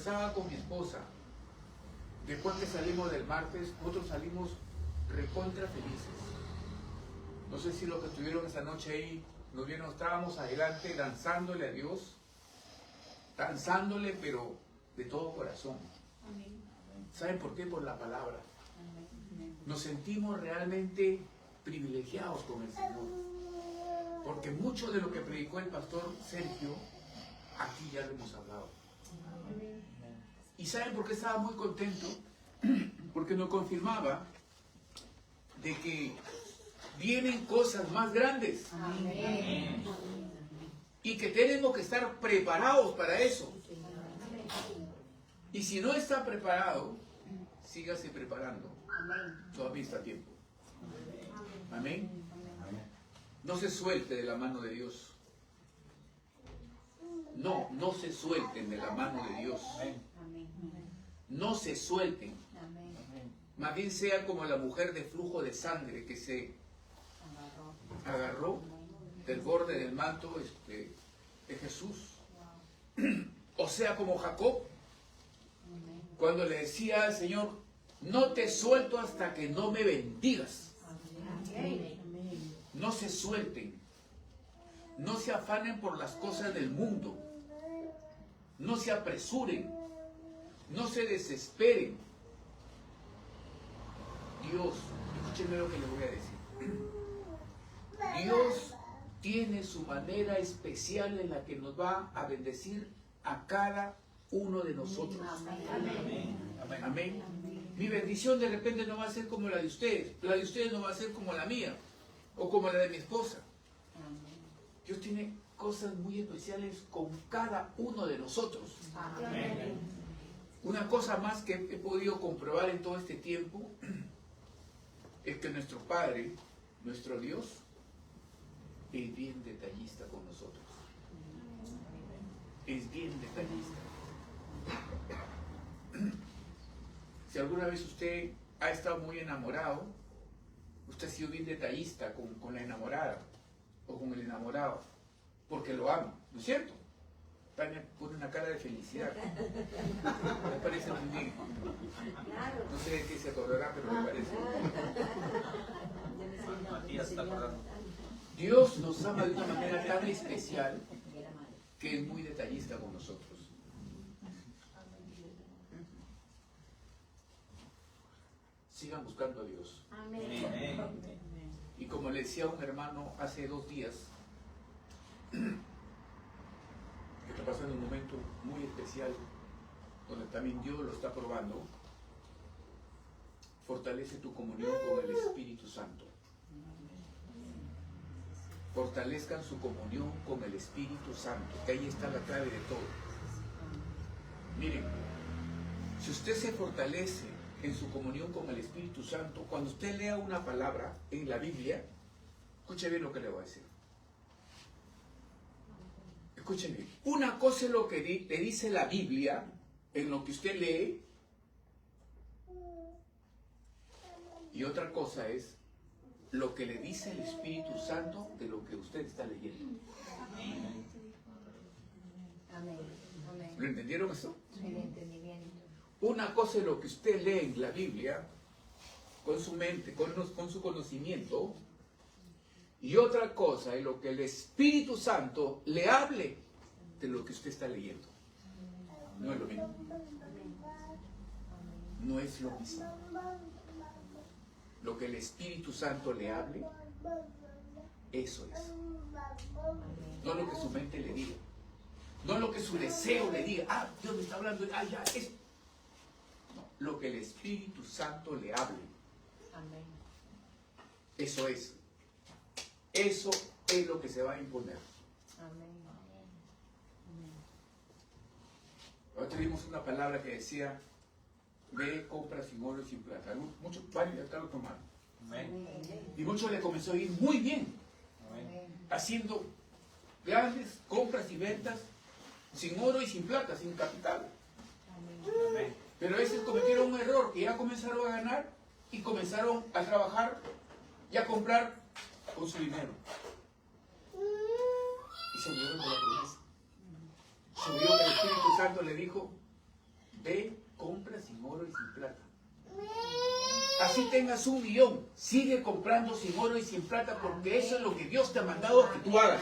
conversaba con mi esposa, después que salimos del martes, nosotros salimos recontra felices. No sé si los que estuvieron esa noche ahí nos vieron, estábamos adelante danzándole a Dios, danzándole, pero de todo corazón. ¿Saben por qué? Por la palabra. Nos sentimos realmente privilegiados con el Señor, porque mucho de lo que predicó el pastor Sergio, aquí ya lo hemos hablado. ¿Y saben por qué estaba muy contento? Porque nos confirmaba de que vienen cosas más grandes. Amén. Y que tenemos que estar preparados para eso. Y si no está preparado, sígase preparando. Todavía está a tiempo. Amén. No se suelte de la mano de Dios. No se suelten de la mano de Dios. No se suelten. Más bien sea como la mujer de flujo de sangre que se agarró del borde del manto de Jesús. O sea como Jacob, cuando le decía al Señor, no te suelto hasta que no me bendigas. No se suelten. No se afanen por las cosas del mundo. No se apresuren. No se desesperen. Dios, escúchenme lo que les voy a decir. Dios tiene su manera especial en la que nos va a bendecir a cada uno de nosotros. Amén. Amén. Mi bendición de repente no va a ser como la de ustedes. La de ustedes no va a ser como la mía o como la de mi esposa. Dios tiene cosas muy especiales con cada uno de nosotros. Amén. Una cosa más que he podido comprobar en todo este tiempo es que nuestro Padre, nuestro Dios, es bien detallista con nosotros. Es bien detallista. Si alguna vez usted ha estado muy enamorado, usted ha sido bien detallista con la enamorada o con el enamorado, porque lo ama, ¿no es cierto? Tania pone una cara de felicidad. Me parece muy bien. No sé de qué se acordará, pero me parece. Matías está acordando. Dios nos ama de una manera tan especial que es muy detallista con nosotros. Sigan buscando a Dios. Amén. Y como le decía a un hermano hace 2 días, que está pasando un momento muy especial, donde también Dios lo está probando, fortalece tu comunión con el Espíritu Santo. Fortalezcan su comunión con el Espíritu Santo, que ahí está la clave de todo. Miren, si usted se fortalece en su comunión con el Espíritu Santo, cuando usted lea una palabra en la Biblia, escuche bien lo que le voy a decir. Escuchen bien. Una cosa es lo que le dice la Biblia, en lo que usted lee, y otra cosa es lo que le dice el Espíritu Santo de lo que usted está leyendo. ¿Lo entendieron eso? Una cosa es lo que usted lee en la Biblia, con su mente, con su conocimiento, y otra cosa es lo que el Espíritu Santo le hable de lo que usted está leyendo. No es lo mismo. No es lo mismo. Lo que el Espíritu Santo le hable, eso es. No lo que su mente le diga. No lo que su deseo le diga. Ah, Dios me está hablando. Ah, ya, es. No, lo que el Espíritu Santo le hable. Eso es. Eso es lo que se va a imponer. Ahora tuvimos una palabra que decía, ve, compra sin oro y sin plata. Muchos varios ya lo tomaron. Y muchos le comenzó a ir muy bien. Haciendo grandes compras y ventas sin oro y sin plata, sin capital. Pero a veces cometieron un error, que ya comenzaron a ganar y comenzaron a trabajar y a comprar con su dinero. Y se olvidaron de la promesa. Se olvidó que el Espíritu Santo le dijo, Ve, compra sin oro y sin plata. Así tengas 1 millón, sigue comprando sin oro y sin plata, porque eso es lo que Dios te ha mandado que tú hagas.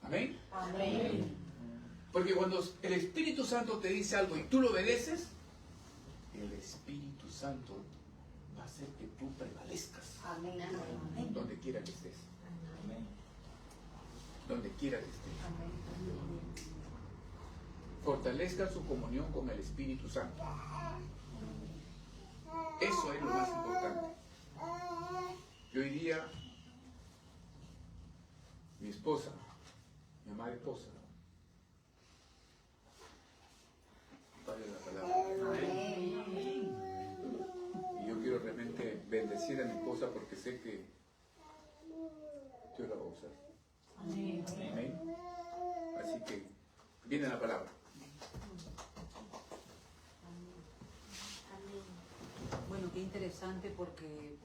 Amén. Amén. Porque cuando el Espíritu Santo te dice algo y tú lo obedeces, el Espíritu Santo va a hacer que tú prevalezcas Amén. donde quiera que estés. Amén. Donde quiera que estés. Fortalezca su comunión con el Espíritu Santo. Eso es lo más importante. Y hoy día, mi esposa, mi amada esposa, vale la palabra. Y yo quiero realmente bendecir a mi esposa porque sé que Dios la va a usar. Amén. Así que viene la palabra. Bueno, qué interesante porque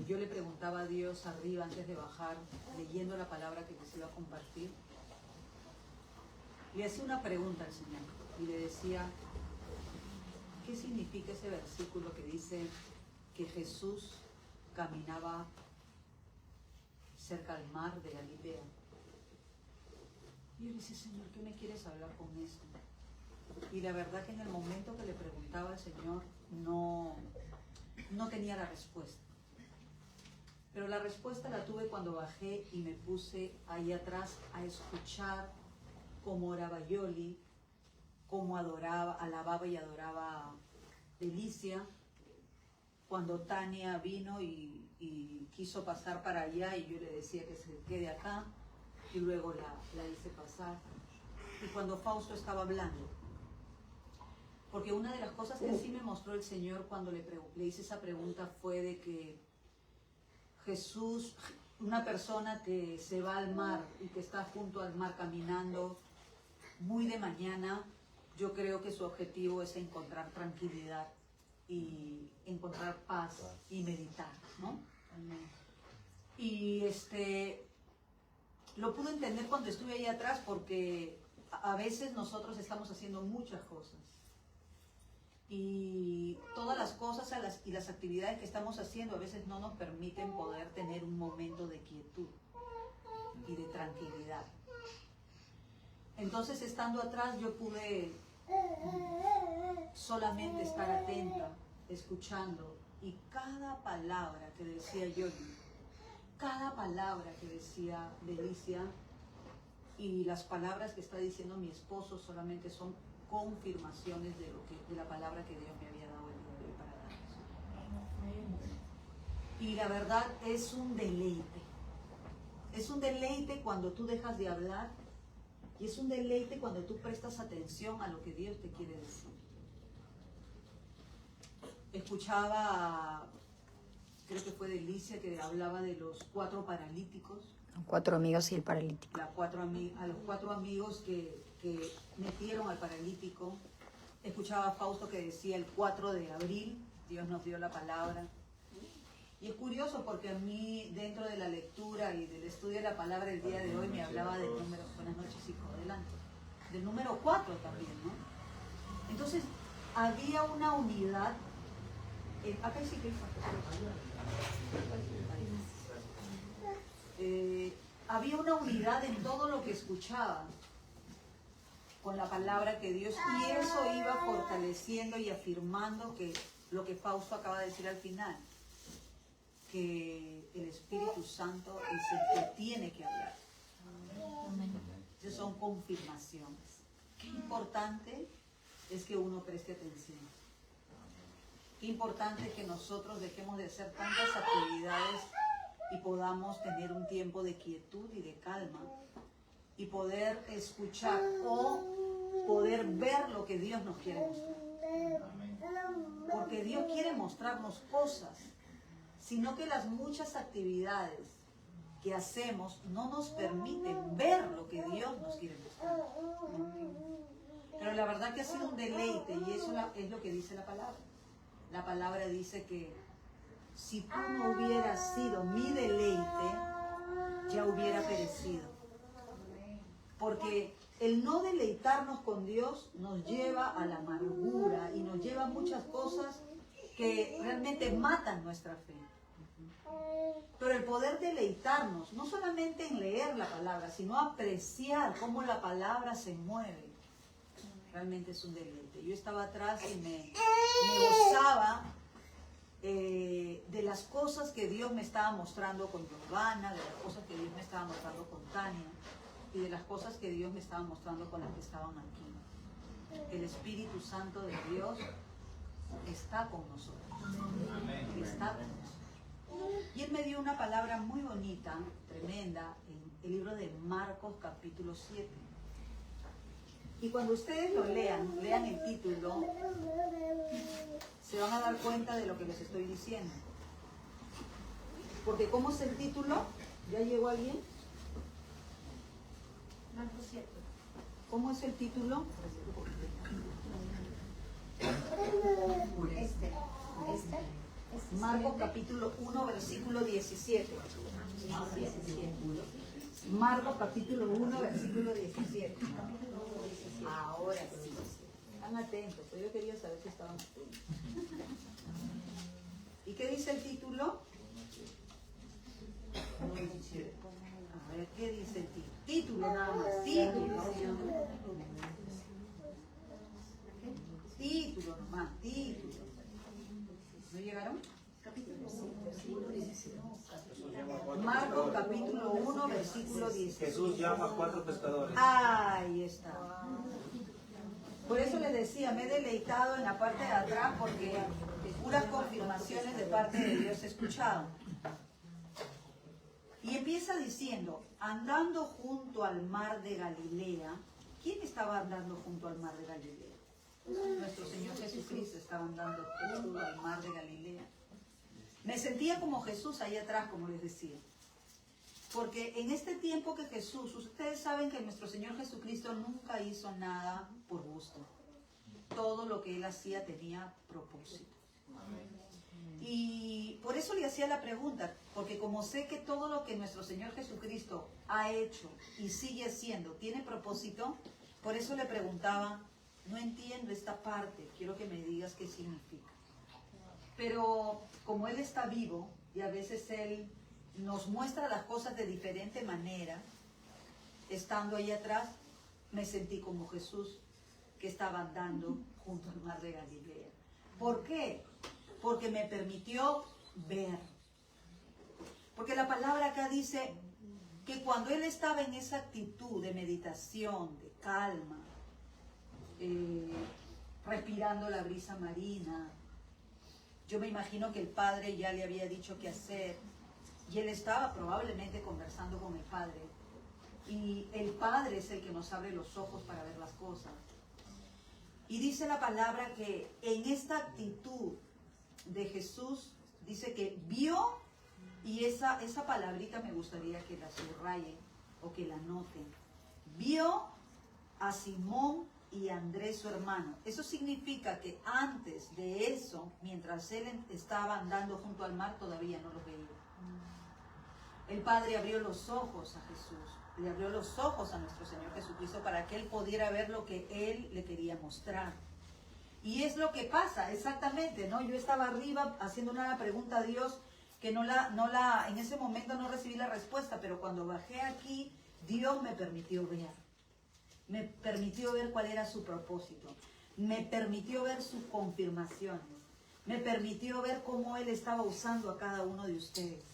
yo le preguntaba a Dios arriba antes de bajar, leyendo la palabra que les iba a compartir. Le hacía una pregunta al Señor y le decía, ¿qué significa ese versículo que dice que Jesús caminaba cerca al mar de Galilea? Y yo le decía, Señor, ¿qué me quieres hablar con esto? Y la verdad que en el momento que le preguntaba al Señor no tenía la respuesta. Pero la respuesta la tuve cuando bajé y me puse ahí atrás a escuchar cómo oraba Yoli, cómo alababa y adoraba Delicia, cuando Tania vino y quiso pasar para allá y yo le decía que se quede acá y luego la hice pasar. Y cuando Fausto estaba hablando, porque una de las cosas que sí me mostró el Señor cuando le hice esa pregunta fue de que Jesús, una persona que se va al mar y que está junto al mar caminando muy de mañana, yo creo que su objetivo es encontrar tranquilidad y encontrar paz y meditar, ¿no? Y lo pude entender cuando estuve ahí atrás porque a veces nosotros estamos haciendo muchas cosas. Y todas las cosas y las actividades que estamos haciendo a veces no nos permiten poder tener un momento de quietud y de tranquilidad. Entonces, estando atrás, yo pude solamente estar atenta, escuchando, y cada palabra que decía Yoli, cada palabra que decía Delicia y las palabras que está diciendo mi esposo solamente son confirmaciones de la palabra que Dios me había dado el día de hoy para darles. Y la verdad es un deleite. Es un deleite cuando tú dejas de hablar y es un deleite cuando tú prestas atención a lo que Dios te quiere decir. Escuchaba, creo que fue Delicia, que hablaba de los 4 paralíticos. 4 amigos y el paralítico. A los 4 amigos que metieron al paralítico. Escuchaba a Fausto que decía el 4 de abril, Dios nos dio la palabra. Y es curioso porque a mí, dentro de la lectura y del estudio de la palabra el día de hoy, me hablaba del número, buenas noches, hijo, adelante, del número 4 también, ¿no? Entonces, había una unidad, acá sí que había una unidad en todo lo que escuchaban con la palabra que Dios, y eso iba fortaleciendo y afirmando que lo que Fausto acaba de decir al final, que el Espíritu Santo es el que tiene que hablar. Esas son confirmaciones. Qué importante es que uno preste atención. Qué importante es que nosotros dejemos de hacer tantas actividades y podamos tener un tiempo de quietud y de calma y poder escuchar o poder ver lo que Dios nos quiere mostrar. Porque Dios quiere mostrarnos cosas, sino que las muchas actividades que hacemos no nos permiten ver lo que Dios nos quiere mostrar. Pero la verdad que ha sido un deleite, y eso es lo que dice la palabra. La palabra dice que si tú no hubieras sido mi deleite, ya hubiera perecido. Porque el no deleitarnos con Dios nos lleva a la amargura y nos lleva a muchas cosas que realmente matan nuestra fe. Pero el poder deleitarnos, no solamente en leer la palabra, sino apreciar cómo la palabra se mueve, realmente es un deleite. Yo estaba atrás y me gozaba de las cosas que Dios me estaba mostrando con Giovanna, de las cosas que Dios me estaba mostrando con Tania y de las cosas que Dios me estaba mostrando con las que estaban aquí. El Espíritu Santo de Dios está con nosotros. Está con nosotros. Y Él me dio una palabra muy bonita, tremenda, en el libro de Marcos capítulo 7. Y cuando ustedes lo lean el título, se van a dar cuenta de lo que les estoy diciendo. Porque ¿cómo es el título? ¿Ya llegó alguien? Marcos 7. ¿Cómo es el título? Marcos capítulo 1, versículo 17. Marcos capítulo 1, versículo 17. Ahora sí. Están atentos, pero yo quería saber si estaban atentos. ¿Y qué dice el título? A ver, ¿qué dice el título? Título nada más, título. Título nomás, título. ¿No llegaron? Marcos capítulo 1, versículo 10. Jesús llama a 4 pescadores. Ahí está. Por eso les decía, me he deleitado en la parte de atrás porque puras confirmaciones de parte de Dios he escuchado. Y empieza diciendo, andando junto al mar de Galilea. ¿Quién estaba andando junto al mar de Galilea? Nuestro Señor Jesucristo estaba andando junto al mar de Galilea. Me sentía como Jesús ahí atrás, como les decía. Porque en este tiempo que Jesús, ustedes saben que nuestro Señor Jesucristo nunca hizo nada por gusto. Todo lo que Él hacía tenía propósito. Y por eso le hacía la pregunta, porque como sé que todo lo que nuestro Señor Jesucristo ha hecho y sigue haciendo tiene propósito, por eso le preguntaba, no entiendo esta parte, quiero que me digas qué significa. Pero como Él está vivo y a veces Él nos muestra las cosas de diferente manera, estando ahí atrás, me sentí como Jesús que estaba andando junto al mar de Galilea. ¿Por qué? Porque me permitió ver. Porque la palabra acá dice que cuando Él estaba en esa actitud de meditación, de calma, respirando la brisa marina, yo me imagino que el Padre ya le había dicho qué hacer, y Él estaba probablemente conversando con el Padre, y el Padre es el que nos abre los ojos para ver las cosas. Y dice la palabra que en esta actitud de Jesús, dice que vio, y esa palabrita me gustaría que la subrayen o que la noten, vio a Simón y a Andrés su hermano. Eso significa que antes de eso, mientras Él estaba andando junto al mar, todavía no lo veía. El Padre abrió los ojos a Jesús, le abrió los ojos a nuestro Señor Jesucristo para que Él pudiera ver lo que Él le quería mostrar. Y es lo que pasa, exactamente, ¿no? Yo estaba arriba haciendo una pregunta a Dios que en ese momento no recibí la respuesta, pero cuando bajé aquí, Dios me permitió ver. Me permitió ver cuál era su propósito. Me permitió ver sus confirmaciones. Me permitió ver cómo Él estaba usando a cada uno de ustedes.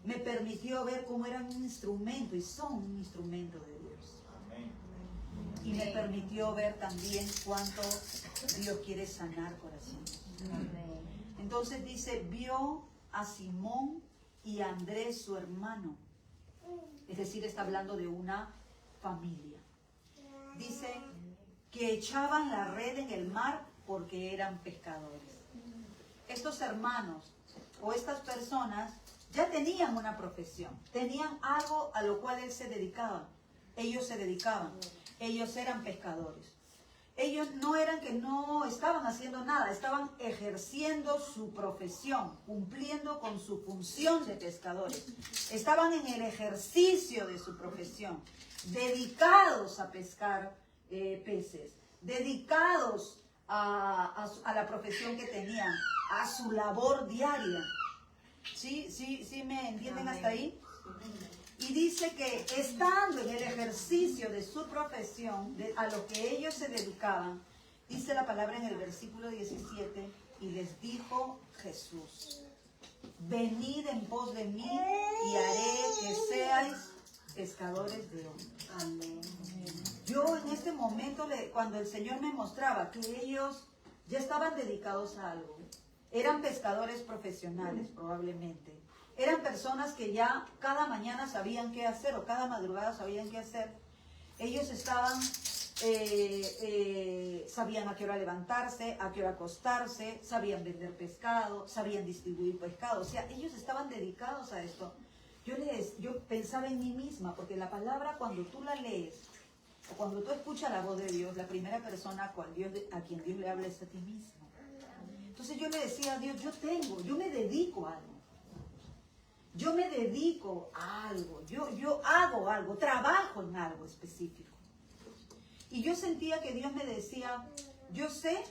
Me permitió ver cómo eran un instrumento y son un instrumento de Dios. Amén. Y me permitió ver también cuánto Dios quiere sanar corazones. Entonces dice, vio a Simón y a Andrés su hermano. Es decir, está hablando de una familia. Dice que echaban la red en el mar porque eran pescadores. Estos hermanos o estas personas ya tenían una profesión, tenían algo a lo cual ellos se dedicaban. Ellos eran pescadores. ellos no eran que no estaban haciendo nada, estaban ejerciendo su profesión, cumpliendo con su función de pescadores. Estaban en el ejercicio de su profesión, dedicados a pescar peces, dedicados a la profesión que tenían, a su labor diaria. ¿Sí me entienden hasta ahí? Y dice que estando en el ejercicio de su profesión, a lo que ellos se dedicaban, dice la palabra en el versículo 17, y les dijo Jesús, venid en pos de mí y haré que seáis pescadores de hombres. Amén. Yo en este momento, cuando el Señor me mostraba que ellos ya estaban dedicados a algo, eran pescadores profesionales probablemente, eran personas que ya cada mañana sabían qué hacer o cada madrugada sabían qué hacer. Ellos estaban, sabían a qué hora levantarse, a qué hora acostarse, sabían vender pescado, sabían distribuir pescado. O sea, ellos estaban dedicados a esto. Yo pensaba en mí misma, porque la palabra cuando tú la lees, o cuando tú escuchas la voz de Dios, la primera persona a quien Dios le habla es a ti mismo. Entonces yo le decía a Dios, yo me dedico a algo. Yo me dedico a algo, yo hago algo, trabajo en algo específico. Y yo sentía que Dios me decía, yo sé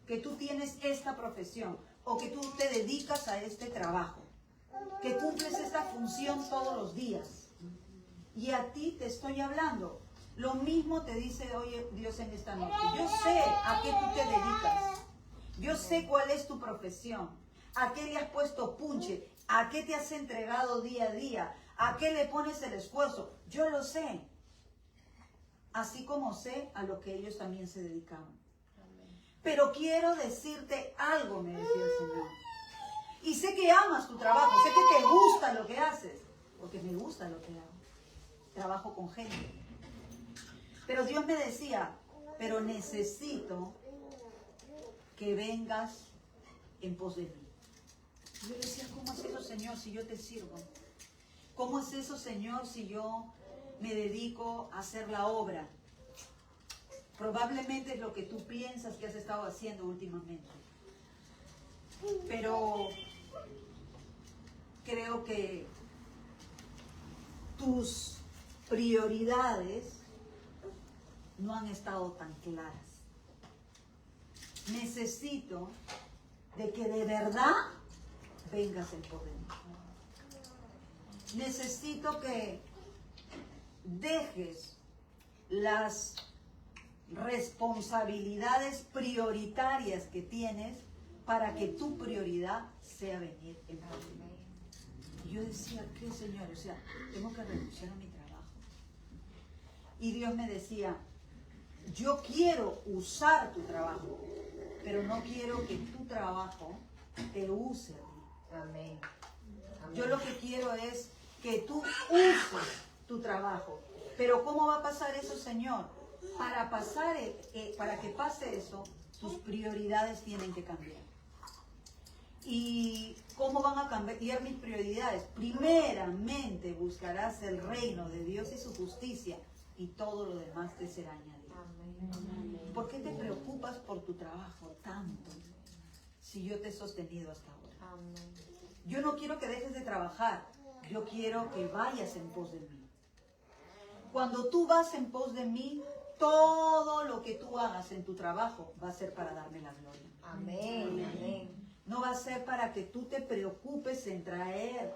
que tú tienes esta profesión o que tú te dedicas a este trabajo, que cumples esta función todos los días. Y a ti te estoy hablando. Lo mismo te dice hoy Dios en esta noche. Yo sé a qué tú te dedicas. Yo sé cuál es tu profesión. ¿A qué le has puesto punche? ¿A qué te has entregado día a día? ¿A qué le pones el esfuerzo? Yo lo sé. Así como sé a lo que ellos también se dedicaban. Pero quiero decirte algo, me decía el Señor. Y sé que amas tu trabajo, sé que te gusta lo que haces, porque me gusta lo que hago. Trabajo con gente. Pero Dios me decía, pero necesito que vengas en pos de mí. Yo le decía, ¿cómo es eso, Señor, si yo te sirvo? ¿Cómo es eso, Señor, si yo me dedico a hacer la obra? Probablemente es lo que tú piensas que has estado haciendo últimamente. Pero creo que tus prioridades no han estado tan claras. Necesito de que de verdad vengas en pos de mí. Necesito que dejes las responsabilidades prioritarias que tienes para que tu prioridad sea venir en pos de mí. Y yo decía, ¿qué, Señor? O sea, tengo que renunciar a mi trabajo. Y Dios me decía, yo quiero usar tu trabajo, pero no quiero que tu trabajo te use a ti. Amén. Amén. Yo lo que quiero es que tú uses tu trabajo. Pero ¿cómo va a pasar eso, Señor? Para que pase eso, tus prioridades tienen que cambiar. ¿Y cómo van a cambiar mis prioridades? Primeramente buscarás el reino de Dios y su justicia, y todo lo demás te será añadido. Amén. ¿Por qué te preocupas por tu trabajo tanto si yo te he sostenido hasta ahora? Amén. Yo no quiero que dejes de trabajar, yo quiero que vayas en pos de mí. Cuando tú vas en pos de mí, todo lo que tú hagas en tu trabajo va a ser para darme la gloria. Amén. Amén. No va a ser para que tú te preocupes en traer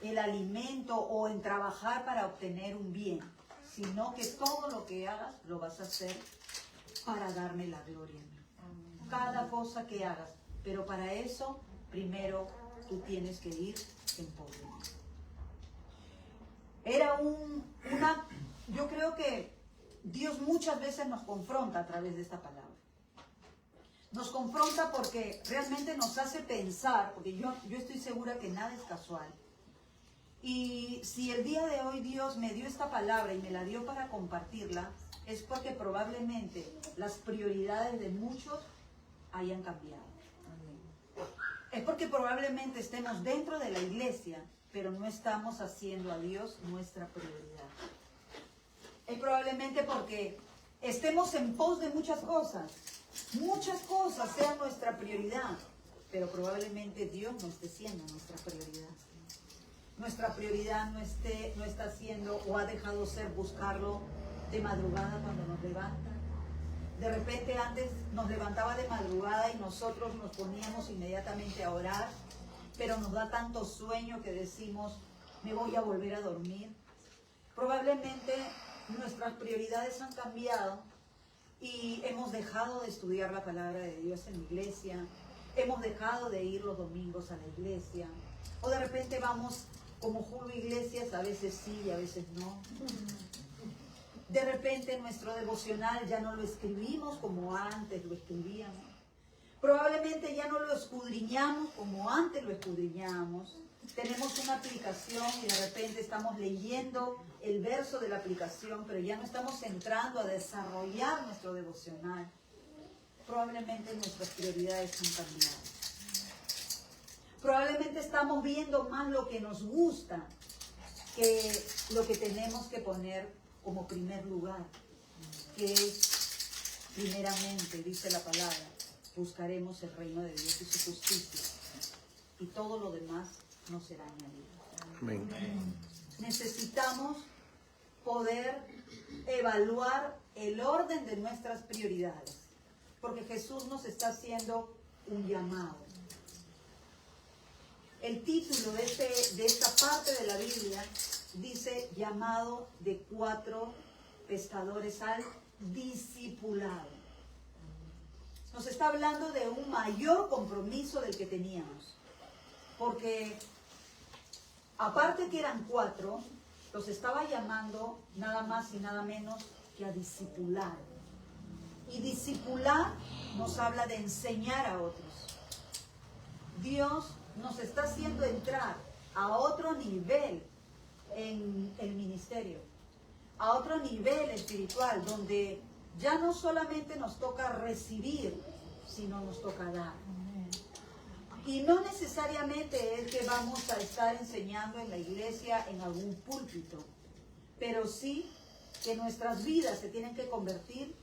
el alimento o en trabajar para obtener un bien, sino que todo lo que hagas lo vas a hacer para darme la gloria a mí. Cada cosa que hagas, pero para eso primero tú tienes que ir en pos de mí. Yo creo que Dios muchas veces nos confronta a través de esta palabra. Nos confronta porque realmente nos hace pensar, porque yo estoy segura que nada es casual. Y si el día de hoy Dios me dio esta palabra y me la dio para compartirla, es porque probablemente las prioridades de muchos hayan cambiado. Es porque probablemente estemos dentro de la iglesia, pero no estamos haciendo a Dios nuestra prioridad. Es probablemente porque estemos en pos de muchas cosas sean nuestra prioridad, pero probablemente Dios no esté siendo nuestra prioridad. Nuestra prioridad no está siendo o ha dejado ser buscarlo de madrugada cuando nos levanta. De repente antes nos levantaba de madrugada y nosotros nos poníamos inmediatamente a orar, pero nos da tanto sueño que decimos, me voy a volver a dormir. Probablemente nuestras prioridades han cambiado y hemos dejado de estudiar la palabra de Dios en la iglesia, hemos dejado de ir los domingos a la iglesia, o de repente vamos como Julio Iglesias, a veces sí y a veces no. De repente nuestro devocional ya no lo escribimos como antes lo escribíamos. Probablemente ya no lo escudriñamos como antes lo escudriñábamos. Tenemos una aplicación y de repente estamos leyendo el verso de la aplicación, pero ya no estamos entrando a desarrollar nuestro devocional. Probablemente nuestras prioridades han cambiado. Probablemente estamos viendo más lo que nos gusta que lo que tenemos que poner como primer lugar, que es primeramente, dice la palabra, buscaremos el reino de Dios y su justicia, y todo lo demás nos será añadido. Amén. Necesitamos poder evaluar el orden de nuestras prioridades, porque Jesús nos está haciendo un llamado. El título de esta parte de la Biblia dice llamado de 4 pescadores al discipulado. Nos está hablando de un mayor compromiso del que teníamos, porque aparte que eran 4, los estaba llamando nada más y nada menos que a discipular. Y discipular nos habla de enseñar a otros. Dios nos está haciendo entrar a otro nivel en el ministerio, a otro nivel espiritual, donde ya no solamente nos toca recibir, sino nos toca dar. Y no necesariamente es que vamos a estar enseñando en la iglesia en algún púlpito, pero sí que nuestras vidas se tienen que convertir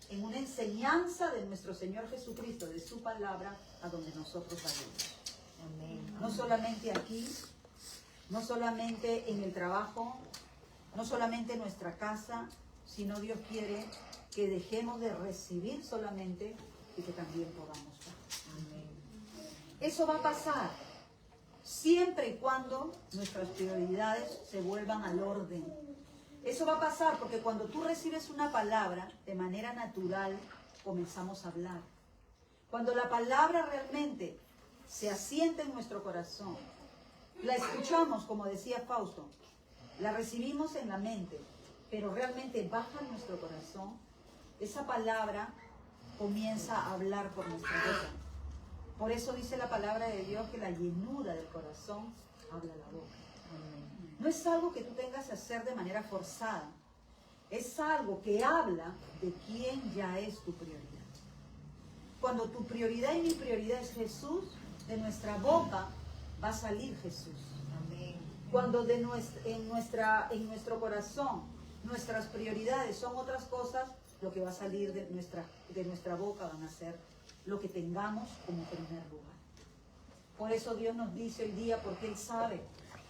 en una enseñanza de nuestro Señor Jesucristo, de su palabra, a donde nosotros vayamos. No solamente aquí, no solamente en el trabajo, no solamente en nuestra casa, sino Dios quiere que dejemos de recibir solamente y que también podamos dar. Eso va a pasar siempre y cuando nuestras prioridades se vuelvan al orden. Eso va a pasar porque cuando tú recibes una palabra, de manera natural comenzamos a hablar. Cuando la palabra realmente se asienta en nuestro corazón, la escuchamos, como decía Fausto, la recibimos en la mente, pero realmente baja en nuestro corazón, esa palabra comienza a hablar por nuestra boca. Por eso dice la palabra de Dios que la llenura del corazón habla la boca. No es algo que tú tengas que hacer de manera forzada, es algo que habla de quién ya es tu prioridad. Cuando tu prioridad y mi prioridad es Jesús, de nuestra boca va a salir Jesús. Cuando en nuestro corazón nuestras prioridades son otras cosas, lo que va a salir de nuestra boca van a ser lo que tengamos como primer lugar. Por eso Dios nos dice hoy día, porque Él sabe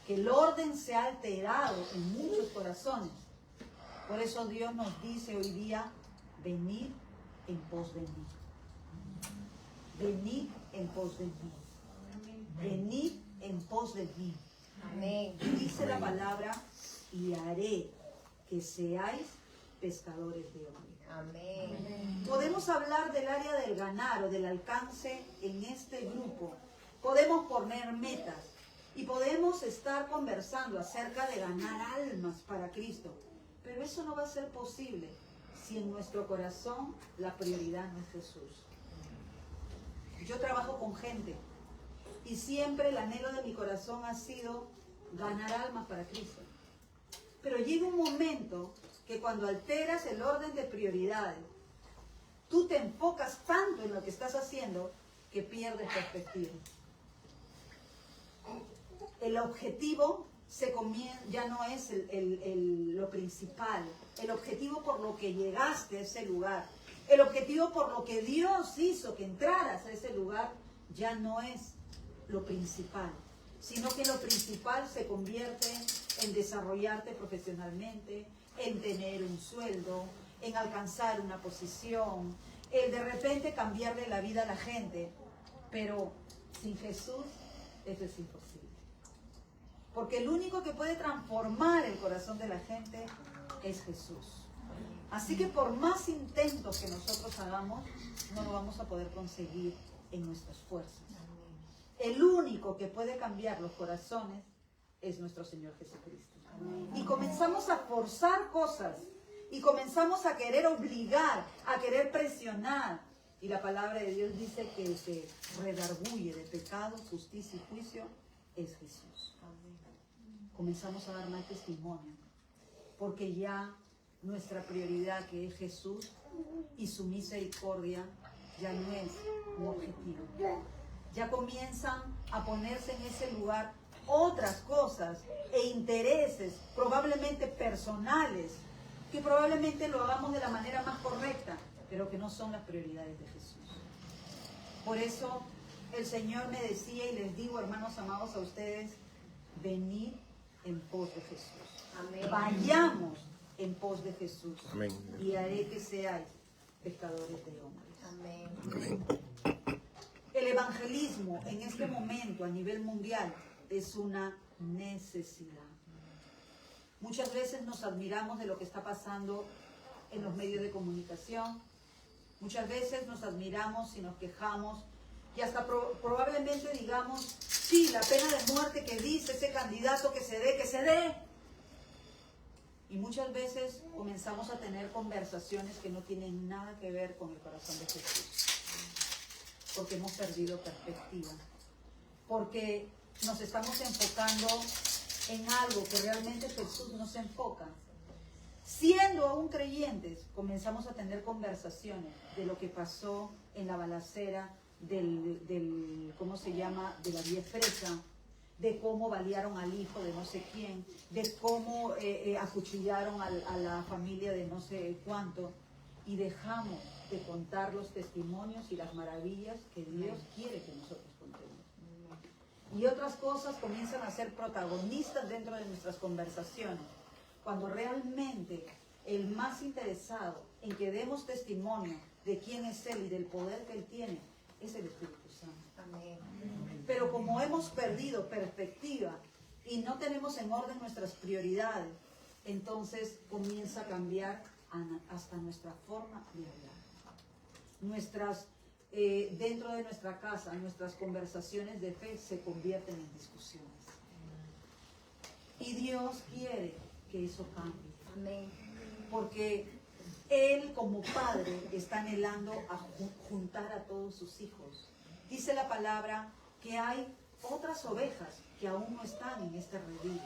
que el orden se ha alterado en muchos corazones. Por eso Dios nos dice hoy día, venid en pos de mí. Venid en pos de mí. Venid en pos de mí. Amén. Dice la palabra, y haré que seáis pescadores de hombres. Amén. Podemos hablar del área del ganar o del alcance en este grupo. Podemos poner metas y podemos estar conversando acerca de ganar almas para Cristo. Pero eso no va a ser posible si en nuestro corazón la prioridad no es Jesús. Yo trabajo con gente y siempre el anhelo de mi corazón ha sido ganar almas para Cristo. Pero llega un momento que cuando alteras el orden de prioridades, tú te enfocas tanto en lo que estás haciendo que pierdes perspectiva. El objetivo ya no es lo principal. principal, el objetivo por lo que llegaste a ese lugar, el objetivo por lo que Dios hizo que entraras a ese lugar, ya no es lo principal, sino que lo principal se convierte en desarrollarte profesionalmente, en tener un sueldo, en alcanzar una posición, el de repente cambiarle la vida a la gente. Pero sin Jesús eso es imposible. Porque el único que puede transformar el corazón de la gente es Jesús. Así que por más intentos que nosotros hagamos, no lo vamos a poder conseguir en nuestras fuerzas. El único que puede cambiar los corazones es nuestro Señor Jesucristo. Y comenzamos a forzar cosas, y comenzamos a querer obligar, a querer presionar. Y la palabra de Dios dice que el que redarguye de pecado, justicia y juicio es Jesús. Comenzamos a dar mal testimonio, porque ya nuestra prioridad, que es Jesús y su misericordia, ya no es un objetivo. Ya comienzan a ponerse en ese lugar otras cosas e intereses, probablemente personales, que probablemente lo hagamos de la manera más correcta, pero que no son las prioridades de Jesús. Por eso el Señor me decía, y les digo, hermanos amados, a ustedes, venid en pos de Jesús. Amén. Vayamos en pos de Jesús. Amén. Y haré que seáis pescadores de hombres. Amén. Amén. El evangelismo en este momento a nivel mundial es una necesidad. Muchas veces nos admiramos de lo que está pasando en los medios de comunicación. Muchas veces nos admiramos y nos quejamos y hasta probablemente digamos, sí, la pena de muerte que dice ese candidato que se dé. Y muchas veces comenzamos a tener conversaciones que no tienen nada que ver con el corazón de Jesús. Porque hemos perdido perspectiva. Porque nos estamos enfocando en algo que realmente Jesús nos enfoca. Siendo aún creyentes, comenzamos a tener conversaciones de lo que pasó en la balacera ¿cómo se llama?, de la Vía Expresa, de cómo balearon al hijo de no sé quién, de cómo acuchillaron a la familia de no sé cuánto, y dejamos de contar los testimonios y las maravillas que Dios quiere que nosotros contemos. Y otras cosas comienzan a ser protagonistas dentro de nuestras conversaciones, cuando realmente el más interesado en que demos testimonio de quién es Él y del poder que Él tiene es el Espíritu Santo. Amén. Pero como hemos perdido perspectiva y no tenemos en orden nuestras prioridades, entonces comienza a cambiar hasta nuestra forma de hablar. Dentro de nuestra casa, nuestras conversaciones de fe se convierten en discusiones. Y Dios quiere que eso cambie. Amén. Porque Él como Padre está anhelando a juntar a todos sus hijos. Dice la palabra que hay otras ovejas que aún no están en este redil,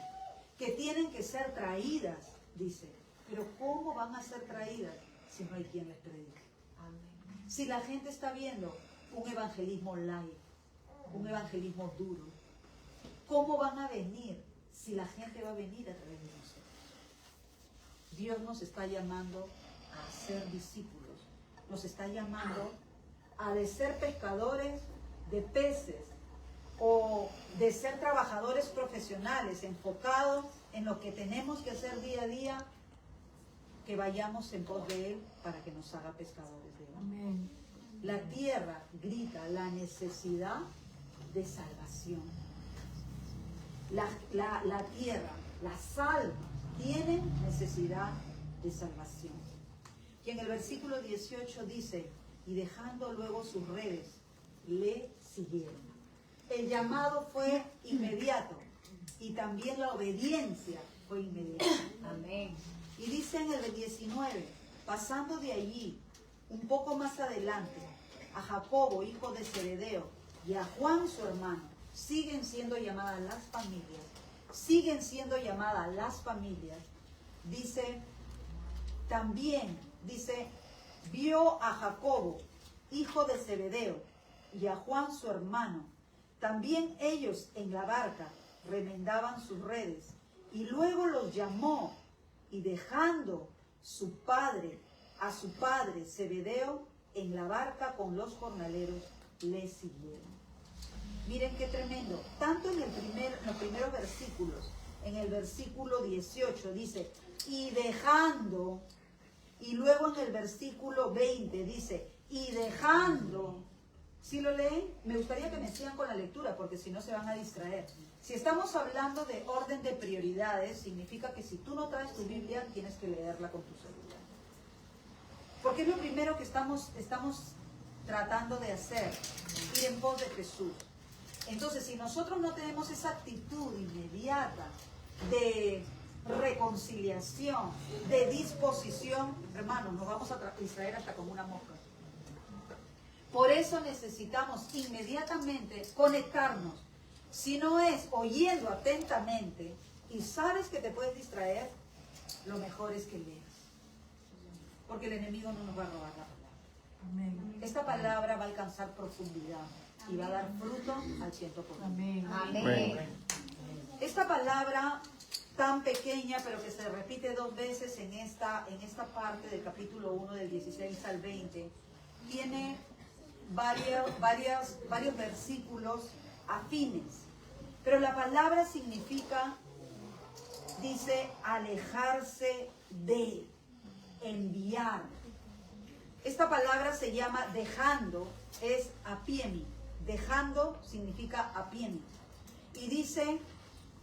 que tienen que ser traídas, dice. Pero ¿cómo van a ser traídas si no hay quien les predique? Amén. Si la gente está viendo un evangelismo light, un evangelismo duro, ¿cómo van a venir si la gente va a venir a través de nosotros? Dios nos está llamando a ser discípulos, nos está llamando a de ser pescadores de peces o de ser trabajadores profesionales enfocados en lo que tenemos que hacer día a día, que vayamos en pos de Él para que nos haga pescadores de hombres. La tierra grita la necesidad de salvación. La tierra, las almas tienen necesidad de salvación. Y en el versículo 18 dice, y dejando luego sus redes, le siguieron. El llamado fue inmediato y también la obediencia fue inmediata. Amén. Y dice en el 19, pasando de allí, un poco más adelante, a Jacobo, hijo de Zebedeo, y a Juan, su hermano, siguen siendo llamadas las familias, dice, también, dice, vio a Jacobo, hijo de Zebedeo, y a Juan, su hermano, también ellos en la barca remendaban sus redes, y luego los llamó, y dejando a su padre Zebedeo en la barca con los jornaleros, le siguieron. Miren qué tremendo. Tanto en los primeros versículos, en el versículo 18 dice, y dejando, y luego en el versículo 20 dice, y dejando. ¿Sí lo leen? Me gustaría que me sigan con la lectura, porque si no se van a distraer. Si estamos hablando de orden de prioridades, significa que si tú no traes tu Biblia, tienes que leerla con tu celular. Porque es lo primero que estamos tratando de hacer, ir en pos de Jesús. Entonces, si nosotros no tenemos esa actitud inmediata de reconciliación, de disposición, hermanos, nos vamos a distraer hasta como una mosca. Por eso necesitamos inmediatamente conectarnos. Si no es oyendo atentamente y sabes que te puedes distraer, lo mejor es que leas. Porque el enemigo no nos va a robar la palabra. Amén. Esta palabra va a alcanzar profundidad y va a dar fruto al 100%. Amén. Amén. Esta palabra tan pequeña, pero que se repite 2 veces en esta parte del capítulo 1, del 16 al 20, tiene varios versículos afines. Pero la palabra significa, dice, alejarse de, enviar. Esta palabra se llama dejando, es apiemi. Dejando significa apiemi. Y dice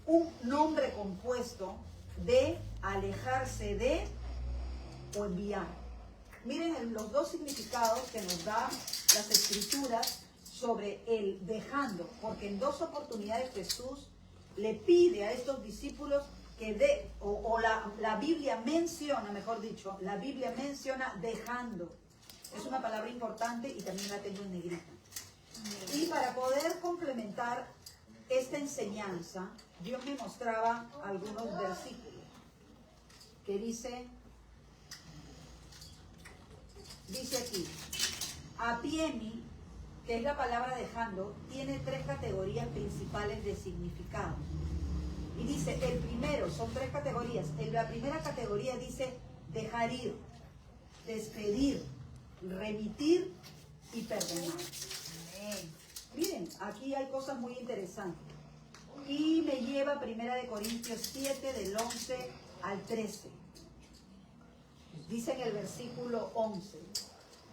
un nombre compuesto de alejarse de o enviar. Miren los 2 significados que nos dan las escrituras sobre el dejando, porque en 2 oportunidades Jesús le pide a estos discípulos que la Biblia menciona, mejor dicho, la Biblia menciona dejando. Es una palabra importante y también la tengo en negrita. Y para poder complementar esta enseñanza, Dios me mostraba algunos versículos que dice aquí, apiemi, que es la palabra dejando, tiene 3 categorías principales de significado. Y dice, el primero, son 3 categorías. En la primera categoría dice dejar ir, despedir, remitir y perdonar. Miren, aquí hay cosas muy interesantes. Y me lleva a 1 Corintios 7, del 11 al 13. Dice en el versículo 11,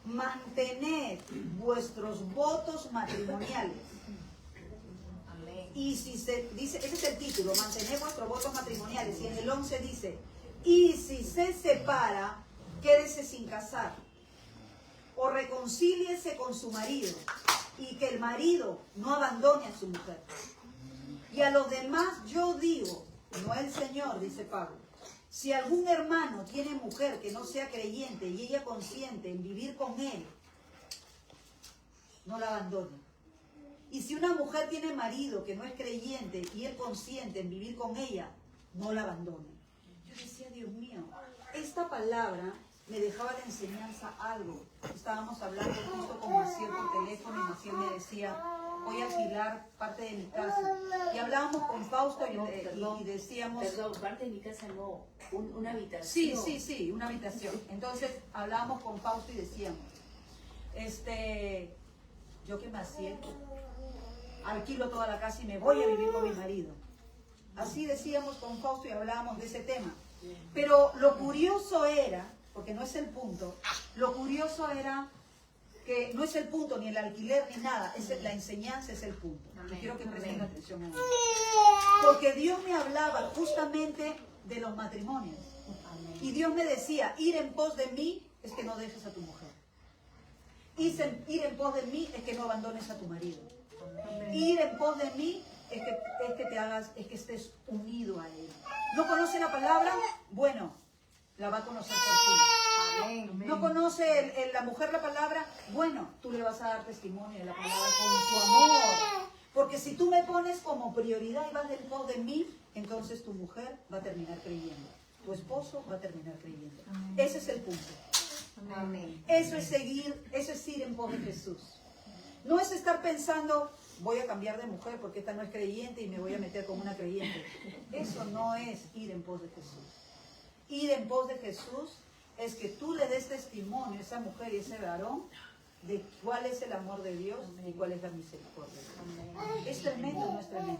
mantened vuestros votos matrimoniales. Amén. Y si se dice, ese es el título, mantened vuestros votos matrimoniales. Y en el 11 dice, y si se separa, quédese sin casar. O reconcíliese con su marido. Y que el marido no abandone a su mujer. Y a los demás yo digo, no el Señor, dice Pablo, si algún hermano tiene mujer que no sea creyente y ella consiente en vivir con él, no la abandone. Y si una mujer tiene marido que no es creyente y él consiente en vivir con ella, no la abandone. Yo decía, Dios mío, esta palabra me dejaba de enseñanza algo. Estábamos hablando justo con Maciel por teléfono y Maciel me decía, voy a alquilar parte de mi casa. Y hablábamos con Fausto y decíamos... Perdón, parte de mi casa no, una habitación. Sí, una habitación. Entonces hablábamos con Fausto y decíamos, yo que Maciel alquilo toda la casa y me voy a vivir con mi marido. Así decíamos con Fausto y hablábamos de ese tema. Pero lo curioso era, porque no es el punto, lo curioso era que no es el punto, ni el alquiler, ni nada, la enseñanza es el punto. Y quiero que presten atención a eso. Porque Dios me hablaba justamente de los matrimonios. Y Dios me decía, ir en pos de mí es que no dejes a tu mujer. Ir en pos de mí es que no abandones a tu marido. Ir en pos de mí es que estés unido a él. ¿No conoce la palabra? Bueno, la va a conocer por ti. Amén. ¿No conoce la mujer la palabra? Bueno, tú le vas a dar testimonio de la palabra con tu amor. Porque si tú me pones como prioridad y vas del pos de mí, entonces tu mujer va a terminar creyendo. Tu esposo va a terminar creyendo. Amén. Ese es el punto. Amén. Eso es ir en pos de Jesús. No es estar pensando, voy a cambiar de mujer porque esta no es creyente y me voy a meter con una creyente. Eso no es ir en pos de Jesús. Ir en pos de Jesús es que tú le des testimonio a esa mujer y a ese varón de cuál es el amor de Dios y cuál es la misericordia. ¿Es tremendo o no es tremendo?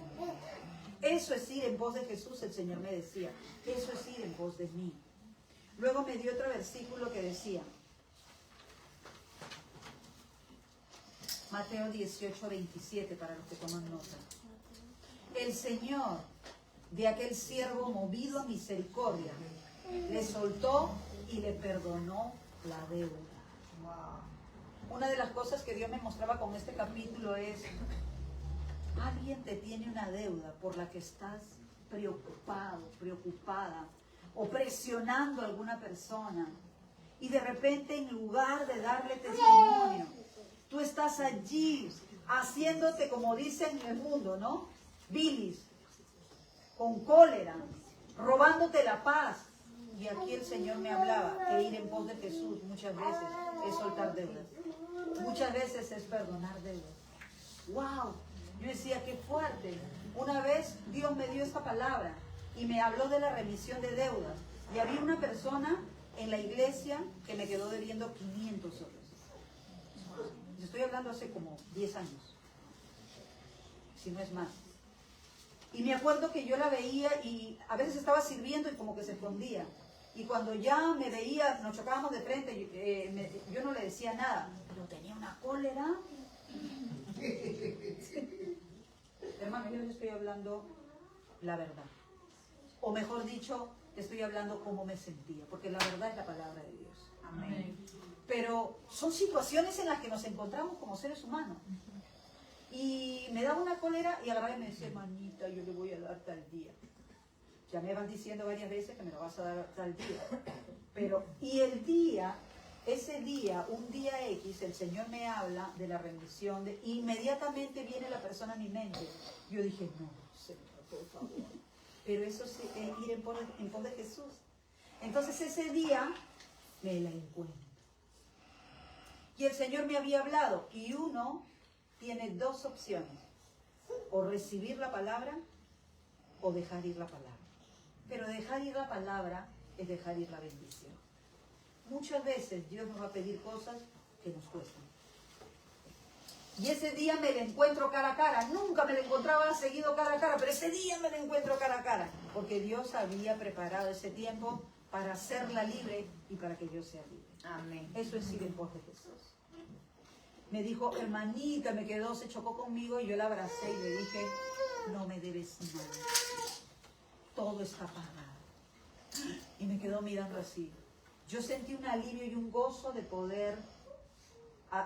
Eso es ir en pos de Jesús, el Señor me decía. Eso es ir en pos de mí. Luego me dio otro versículo que decía, Mateo 18, 27, para los que toman nota. El Señor de aquel siervo movido a misericordia le soltó y le perdonó la deuda. Una de las cosas que Dios me mostraba con este capítulo es, alguien te tiene una deuda por la que estás preocupado, preocupada, o presionando a alguna persona, y de repente en lugar de darle testimonio, tú estás allí haciéndote, como dicen en el mundo, ¿no? Bilis, con cólera, robándote la paz. Y aquí el Señor me hablaba que ir en pos de Jesús muchas veces es soltar deudas. Muchas veces es perdonar deudas. ¡Wow! Yo decía, qué fuerte. Una vez Dios me dio esta palabra y me habló de la remisión de deudas. Y había una persona en la iglesia que me quedó debiendo 500 soles. Estoy hablando hace como 10 años, si no es más. Y me acuerdo que yo la veía y a veces estaba sirviendo y como que se escondía. Y cuando ya me veía, nos chocábamos de frente, yo no le decía nada, pero tenía una cólera. Hermano, yo les estoy hablando la verdad. O mejor dicho, estoy hablando cómo me sentía, porque la verdad es la palabra de Dios. Amén. Pero son situaciones en las que nos encontramos como seres humanos. Y me daba una cólera y agarraba y me decía, hermanita, yo le voy a dar tal día. Ya me van diciendo varias veces que me lo vas a dar tal día. Pero, y el día, ese día, un día X, el Señor me habla de la remisión, inmediatamente viene la persona a mi mente. Yo dije, no, Señor, por favor. Pero eso es ir en pos de Jesús. Entonces ese día me la encuentro. Y el Señor me había hablado, y uno tiene dos opciones, o recibir la palabra, o dejar ir la palabra. Pero dejar ir la palabra es dejar ir la bendición. Muchas veces Dios nos va a pedir cosas que nos cuestan. Y ese día me la encuentro cara a cara. Nunca me la encontraba seguido cara a cara, pero ese día me la encuentro cara a cara. Porque Dios había preparado ese tiempo para hacerla libre y para que yo sea libre. Amén. Eso es ir en pos de Jesús. Me dijo, hermanita, se chocó conmigo y yo la abracé y le dije, no me debes nada. Todo está pagado. Y me quedó mirando así. Yo sentí un alivio y un gozo de poder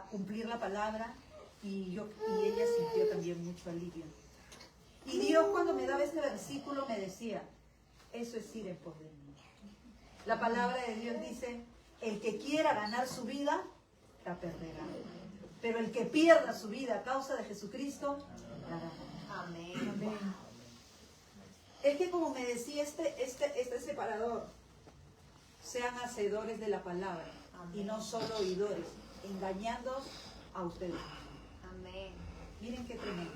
cumplir la palabra y ella sintió también mucho alivio. Y Dios cuando me daba este versículo me decía, eso es ir en pos de mí. La palabra de Dios dice, el que quiera ganar su vida, la perderá. Pero el que pierda su vida a causa de Jesucristo, la ganará. Amén. Amén. Es que como me decía este separador, sean hacedores de la palabra. Amén. Y no solo oidores, engañándoos a ustedes. Amén. Miren qué tremendo.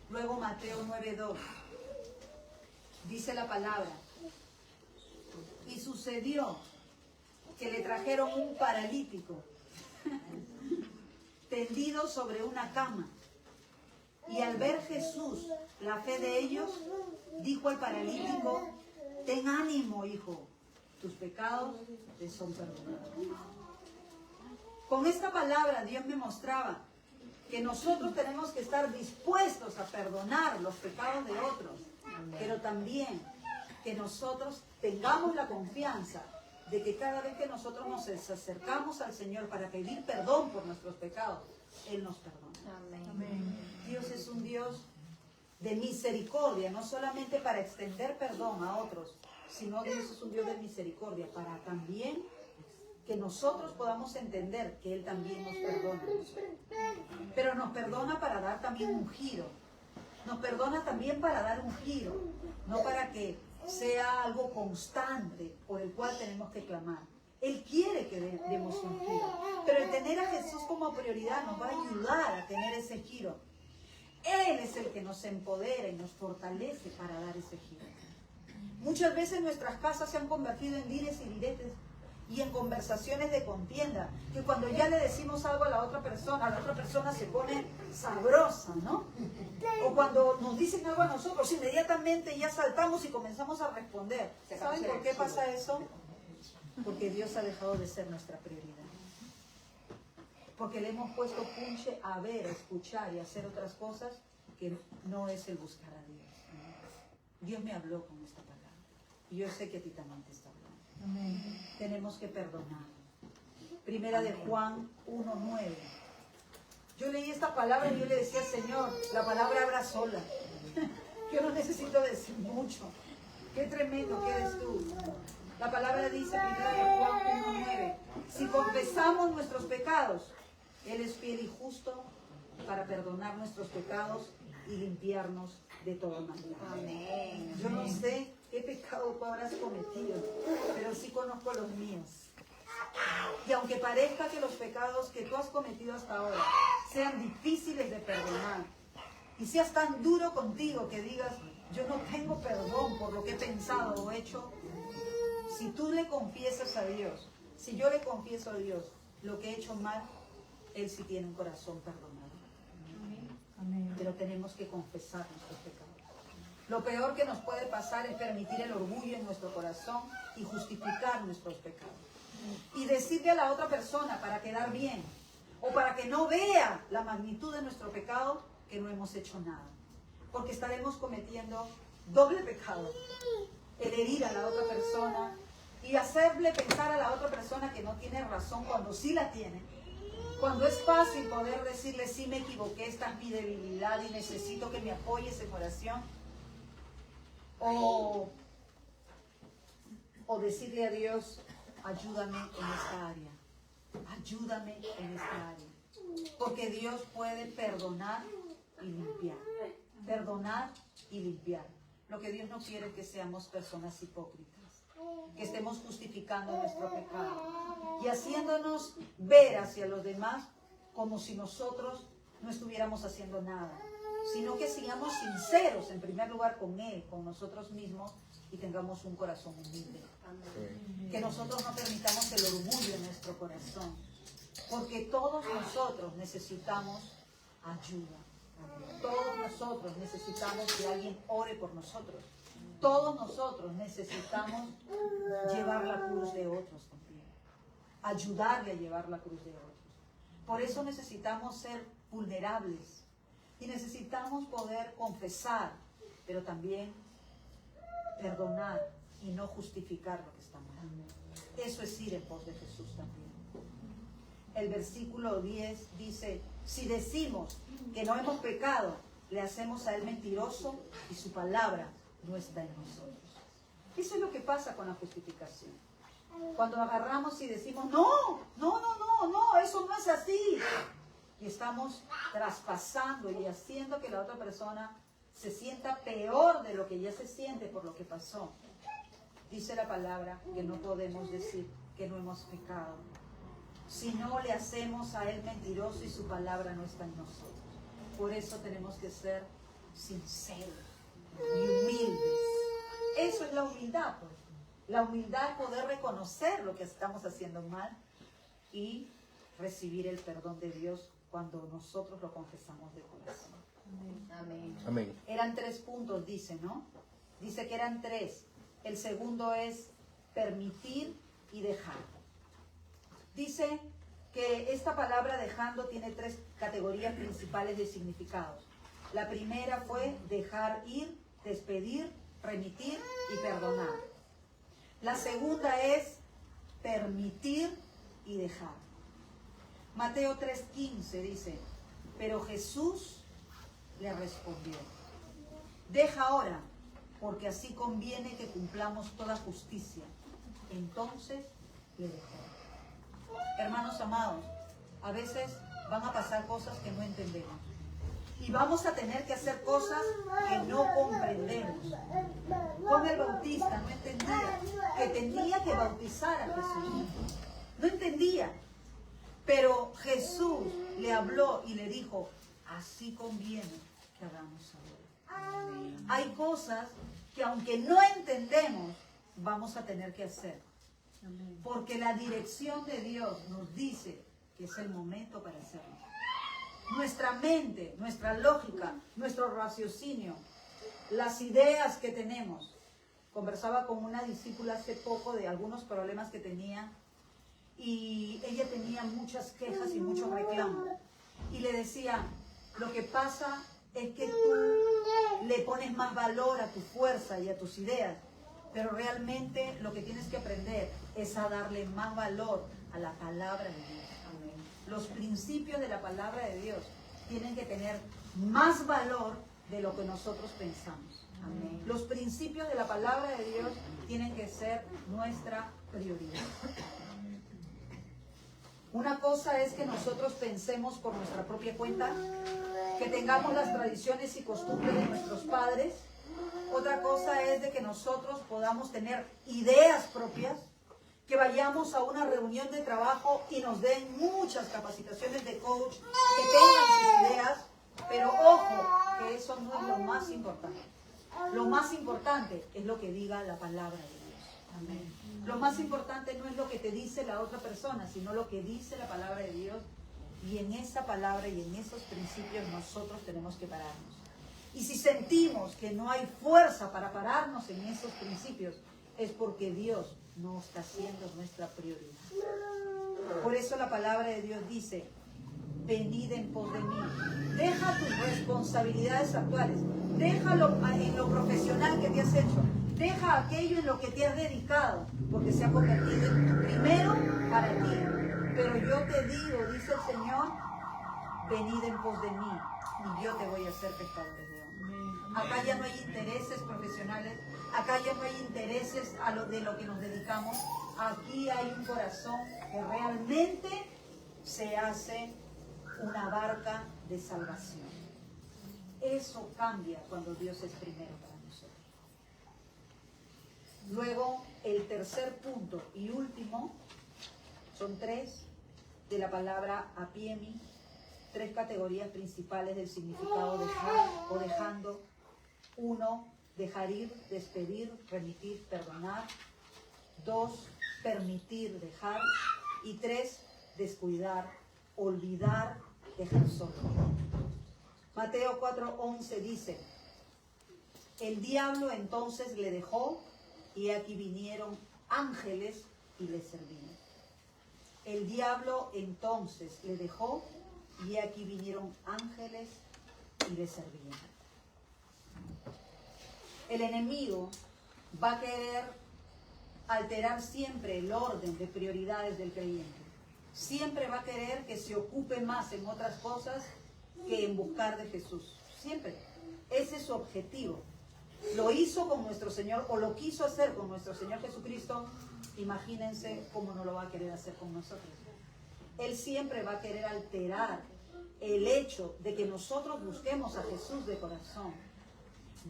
Luego Mateo 9:2 dice la palabra, y sucedió que le trajeron un paralítico tendido sobre una cama. Y al ver Jesús la fe de ellos, dijo al paralítico, ten ánimo, hijo, tus pecados te son perdonados. Con esta palabra Dios me mostraba que nosotros tenemos que estar dispuestos a perdonar los pecados de otros, pero también que nosotros tengamos la confianza de que cada vez que nosotros nos acercamos al Señor para pedir perdón por nuestros pecados, Él nos perdona. Amén. Dios es un Dios de misericordia, no solamente para extender perdón a otros, sino Dios es un Dios de misericordia para también que nosotros podamos entender que Él también nos perdona. Pero nos perdona para dar también un giro. Nos perdona también para dar un giro, no para que sea algo constante por el cual tenemos que clamar. Él quiere que demos un giro, pero el tener a Jesús como prioridad nos va a ayudar a tener ese giro. Él es el que nos empodera y nos fortalece para dar ese giro. Muchas veces nuestras casas se han convertido en dimes y diretes y en conversaciones de contienda, que cuando ya le decimos algo a la otra persona se pone sabrosa, ¿no? O cuando nos dicen algo a nosotros, inmediatamente ya saltamos y comenzamos a responder. ¿Saben por qué pasa eso? Porque Dios ha dejado de ser nuestra prioridad. Porque le hemos puesto punche a ver, a escuchar y a hacer otras cosas que no es el buscar a Dios. Dios me habló con esta palabra. Y yo sé que a ti también te está hablando. Amén. Tenemos que perdonar. Primera de Juan 1:9. Yo leí esta palabra y yo le decía, Señor, la palabra habla sola. Yo no necesito decir mucho. Qué tremendo que eres tú. La palabra dice, primera de Juan 1:9, si confesamos nuestros pecados, Él es fiel y justo para perdonar nuestros pecados y limpiarnos de toda maldad. Amén. Yo no sé qué pecado tú habrás cometido, pero sí conozco los míos. Y aunque parezca que los pecados que tú has cometido hasta ahora sean difíciles de perdonar, y seas tan duro contigo que digas, yo no tengo perdón por lo que he pensado o hecho, si tú le confiesas a Dios, si yo le confieso a Dios lo que he hecho mal, Él sí tiene un corazón perdonado. Amén. Pero tenemos que confesar nuestros pecados. Lo peor que nos puede pasar es permitir el orgullo en nuestro corazón y justificar nuestros pecados. Y decirle a la otra persona para quedar bien o para que no vea la magnitud de nuestro pecado que no hemos hecho nada. Porque estaremos cometiendo doble pecado. El herir a la otra persona y hacerle pensar a la otra persona que no tiene razón cuando sí la tiene. Cuando es fácil poder decirle, sí me equivoqué, esta es mi debilidad y necesito que me apoyes en oración. O decirle a Dios, ayúdame en esta área. Ayúdame en esta área. Porque Dios puede perdonar y limpiar. Perdonar y limpiar. Lo que Dios no quiere es que seamos personas hipócritas. Que estemos justificando nuestro pecado. Y haciéndonos ver hacia los demás como si nosotros no estuviéramos haciendo nada. Sino que sigamos sinceros en primer lugar con Él, con nosotros mismos y tengamos un corazón humilde. Que nosotros no permitamos el orgullo en nuestro corazón. Porque todos nosotros necesitamos ayuda. Todos nosotros necesitamos que alguien ore por nosotros. Todos nosotros necesitamos llevar la cruz de otros también. Ayudarle a llevar la cruz de otros. Por eso necesitamos ser vulnerables. Y necesitamos poder confesar, pero también perdonar y no justificar lo que está mal. Eso es ir en pos de Jesús también. El versículo 10 dice, si decimos que no hemos pecado, le hacemos a Él mentiroso y su palabra no está en nosotros. Eso es lo que pasa con la justificación. Cuando agarramos y decimos, no, eso no es así. Y estamos traspasando y haciendo que la otra persona se sienta peor de lo que ya se siente por lo que pasó. Dice la palabra que no podemos decir que no hemos pecado. Si no le hacemos a Él mentiroso y su palabra no está en nosotros. Por eso tenemos que ser sinceros y humildes. Eso es la humildad, pues. La humildad es poder reconocer lo que estamos haciendo mal y recibir el perdón de Dios cuando nosotros lo confesamos de corazón. Amén. Amén. Eran 3 puntos, dice, ¿no? Dice que eran 3. El segundo es permitir y dejar. Dice que esta palabra dejando tiene 3 categorías principales de significados. La primera fue dejar ir, despedir, remitir y perdonar. La segunda es permitir y dejar. Mateo 3:15 dice, pero Jesús le respondió, deja ahora, porque así conviene que cumplamos toda justicia. Entonces le dejó. Hermanos amados, a veces van a pasar cosas que no entendemos. Y vamos a tener que hacer cosas que no comprendemos. Juan el Bautista no entendía que tenía que bautizar a Jesús. No entendía. Pero Jesús le habló y le dijo, así conviene que hagamos ahora. Hay cosas que aunque no entendemos, vamos a tener que hacer. Porque la dirección de Dios nos dice que es el momento para hacerlo. Nuestra mente, nuestra lógica, nuestro raciocinio, las ideas que tenemos. Conversaba con una discípula hace poco de algunos problemas que tenía y ella tenía muchas quejas y muchos reclamos. Y le decía, lo que pasa es que tú le pones más valor a tu fuerza y a tus ideas, pero realmente lo que tienes que aprender es a darle más valor a la palabra de Dios. Amén. Los principios de la palabra de Dios tienen que tener más valor de lo que nosotros pensamos. Amén. Los principios de la palabra de Dios tienen que ser nuestra prioridad. Una cosa es que nosotros pensemos por nuestra propia cuenta, que tengamos las tradiciones y costumbres de nuestros padres. Otra cosa es de que nosotros podamos tener ideas propias, que vayamos a una reunión de trabajo y nos den muchas capacitaciones de coach, que tengan sus ideas, pero ojo, que eso no es lo más importante. Lo más importante es lo que diga la palabra de Dios. Amén. Lo más importante no es lo que te dice la otra persona, sino lo que dice la palabra de Dios. Y en esa palabra y en esos principios nosotros tenemos que pararnos. Y si sentimos que no hay fuerza para pararnos en esos principios, es porque Dios no está siendo nuestra prioridad. Por eso la palabra de Dios dice, venid en pos de mí. Deja tus responsabilidades actuales. Déjalo en lo profesional que te has hecho. Deja aquello en lo que te has dedicado, porque se ha convertido en tu primero para ti. Pero yo te digo, dice el Señor, venid en pos de mí y yo te voy a hacer pescadores de hombres. Acá ya no hay intereses profesionales, acá ya no hay intereses de lo que nos dedicamos. Aquí hay un corazón que realmente se hace una barca de salvación. Eso cambia cuando Dios es primero para nosotros. Luego, el tercer punto y último, son tres, de la palabra apiemi, tres categorías principales del significado dejar o dejando. 1, dejar ir, despedir, remitir, perdonar. 2, permitir, dejar. Y 3, descuidar, olvidar, dejar solo. Mateo 4:11 dice, el diablo entonces le dejó y aquí vinieron ángeles y le servían. El diablo entonces le dejó y aquí vinieron ángeles y le servían. El enemigo va a querer alterar siempre el orden de prioridades del creyente. Siempre va a querer que se ocupe más en otras cosas que en buscar de Jesús. Siempre. Ese es su objetivo. Lo hizo con nuestro Señor, o lo quiso hacer con nuestro Señor Jesucristo. Imagínense cómo no lo va a querer hacer con nosotros. Él siempre va a querer alterar el hecho de que nosotros busquemos a Jesús de corazón.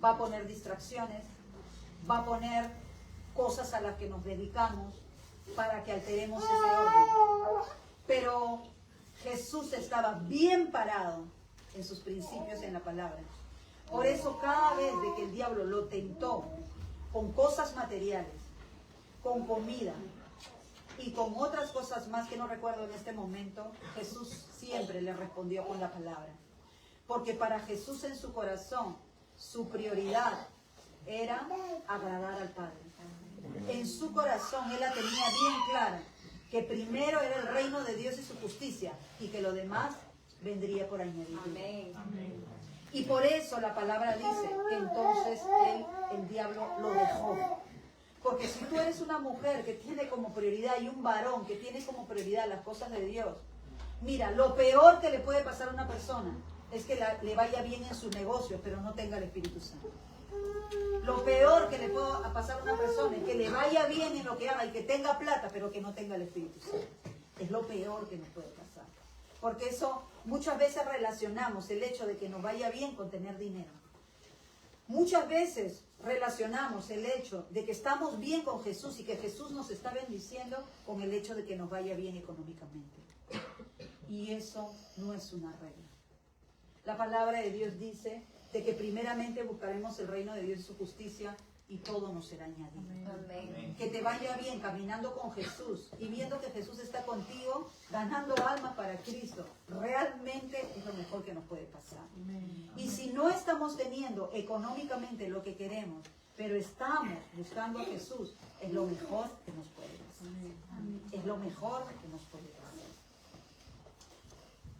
Va a poner distracciones, va a poner cosas a las que nos dedicamos para que alteremos ese orden. Pero Jesús estaba bien parado en sus principios en la palabra. Por eso cada vez de que el diablo lo tentó con cosas materiales, con comida y con otras cosas más que no recuerdo en este momento, Jesús siempre le respondió con la palabra. Porque para Jesús en su corazón, su prioridad era agradar al Padre. En su corazón él la tenía bien clara, que primero era el reino de Dios y su justicia, y que lo demás vendría por añadidura. Amén. Y por eso la palabra dice que entonces el diablo lo dejó. Porque si tú eres una mujer que tiene como prioridad y un varón que tiene como prioridad las cosas de Dios, mira, lo peor que le puede pasar a una persona es que le vaya bien en su negocio, pero no tenga el Espíritu Santo. Lo peor que le puede pasar a una persona es que le vaya bien en lo que haga y que tenga plata, pero que no tenga el Espíritu Santo. Es lo peor que nos puede pasar. Porque eso muchas veces relacionamos el hecho de que nos vaya bien con tener dinero. Muchas veces relacionamos el hecho de que estamos bien con Jesús y que Jesús nos está bendiciendo con el hecho de que nos vaya bien económicamente. Y eso no es una regla. La palabra de Dios dice de que primeramente buscaremos el reino de Dios y su justicia y todo nos será añadido. Amén. Que te vaya bien caminando con Jesús y viendo que Jesús está contigo, ganando almas para Cristo. Realmente es lo mejor que nos puede pasar. Y si no estamos teniendo económicamente lo que queremos, pero estamos buscando a Jesús, es lo mejor que nos puede pasar. Es lo mejor que nos puede pasar.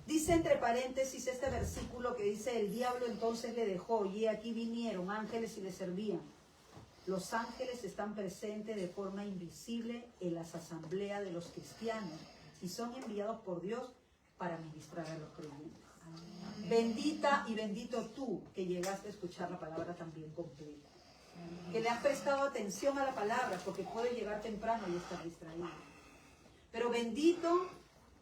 Dice entre paréntesis este versículo que dice: el diablo entonces le dejó, y aquí vinieron ángeles y le servían. Los ángeles están presentes de forma invisible en las asambleas de los cristianos y son enviados por Dios para ministrar a los creyentes. Bendita y bendito tú que llegaste a escuchar la palabra también completa. Que le has prestado atención a la palabra, porque puede llegar temprano y estar distraído. Pero bendito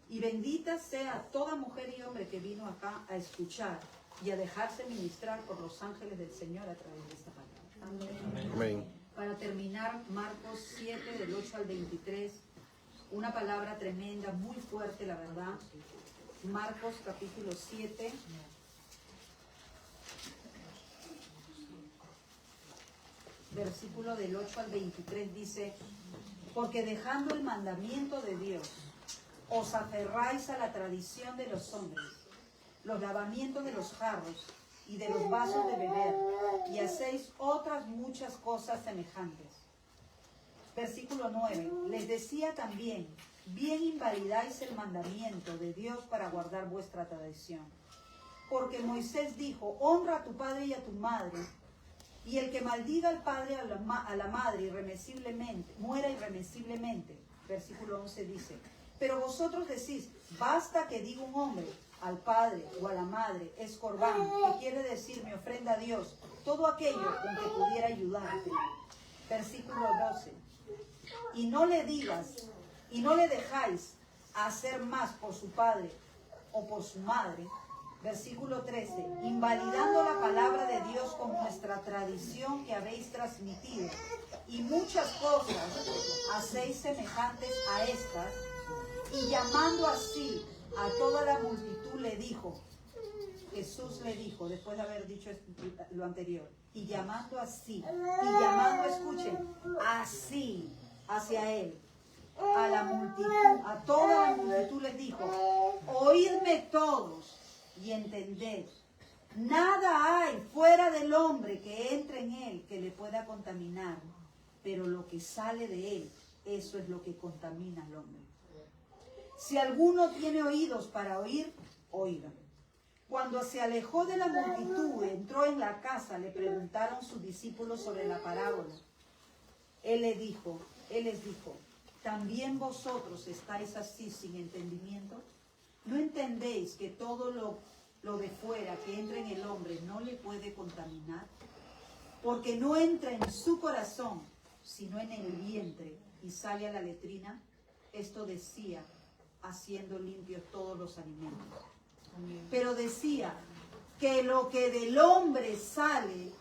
y bendita sea toda mujer y hombre que vino acá a escuchar y a dejarse ministrar por los ángeles del Señor a través de esta palabra. Amén. Para terminar, Marcos 7, del 8 al 23, una palabra tremenda, muy fuerte, la verdad. Marcos capítulo 7. Versículo del 8 al 23 dice: porque dejando el mandamiento de Dios, os aferráis a la tradición de los hombres, los lavamientos de los jarros y de los vasos de beber, y hacéis otras muchas cosas semejantes. Versículo 9. Les decía también: bien invalidáis el mandamiento de Dios para guardar vuestra tradición. Porque Moisés dijo: honra a tu padre y a tu madre, y el que maldiga al padre a la madre irremisiblemente, muera irremisiblemente. Versículo 11 dice: pero vosotros decís: basta que diga un hombre al padre o a la madre, es corbán, que quiere decir mi ofrenda a Dios, todo aquello con que pudiera ayudarte. Versículo 12. Y no le digas, y no le dejáis hacer más por su padre o por su madre. Versículo 13. Invalidando la palabra de Dios con nuestra tradición que habéis transmitido, y muchas cosas hacéis semejantes a estas, y llamando así a toda la multitud le dijo, Jesús le dijo, después de haber dicho lo anterior, y llamando así, y llamando, escuchen, así hacia él, a la multitud, a toda la multitud les dijo: oídme todos y entended, nada hay fuera del hombre que entre en él que le pueda contaminar, pero lo que sale de él, eso es lo que contamina al hombre. Si alguno tiene oídos para oír, oigan. Cuando se alejó de la multitud, entró en la casa, le preguntaron sus discípulos sobre la parábola. Él les dijo, ¿también vosotros estáis así sin entendimiento? ¿No entendéis que todo lo de fuera que entra en el hombre no le puede contaminar? Porque no entra en su corazón, sino en el vientre, y sale a la letrina. Esto decía, haciendo limpios todos los alimentos. Pero decía que lo que del hombre sale,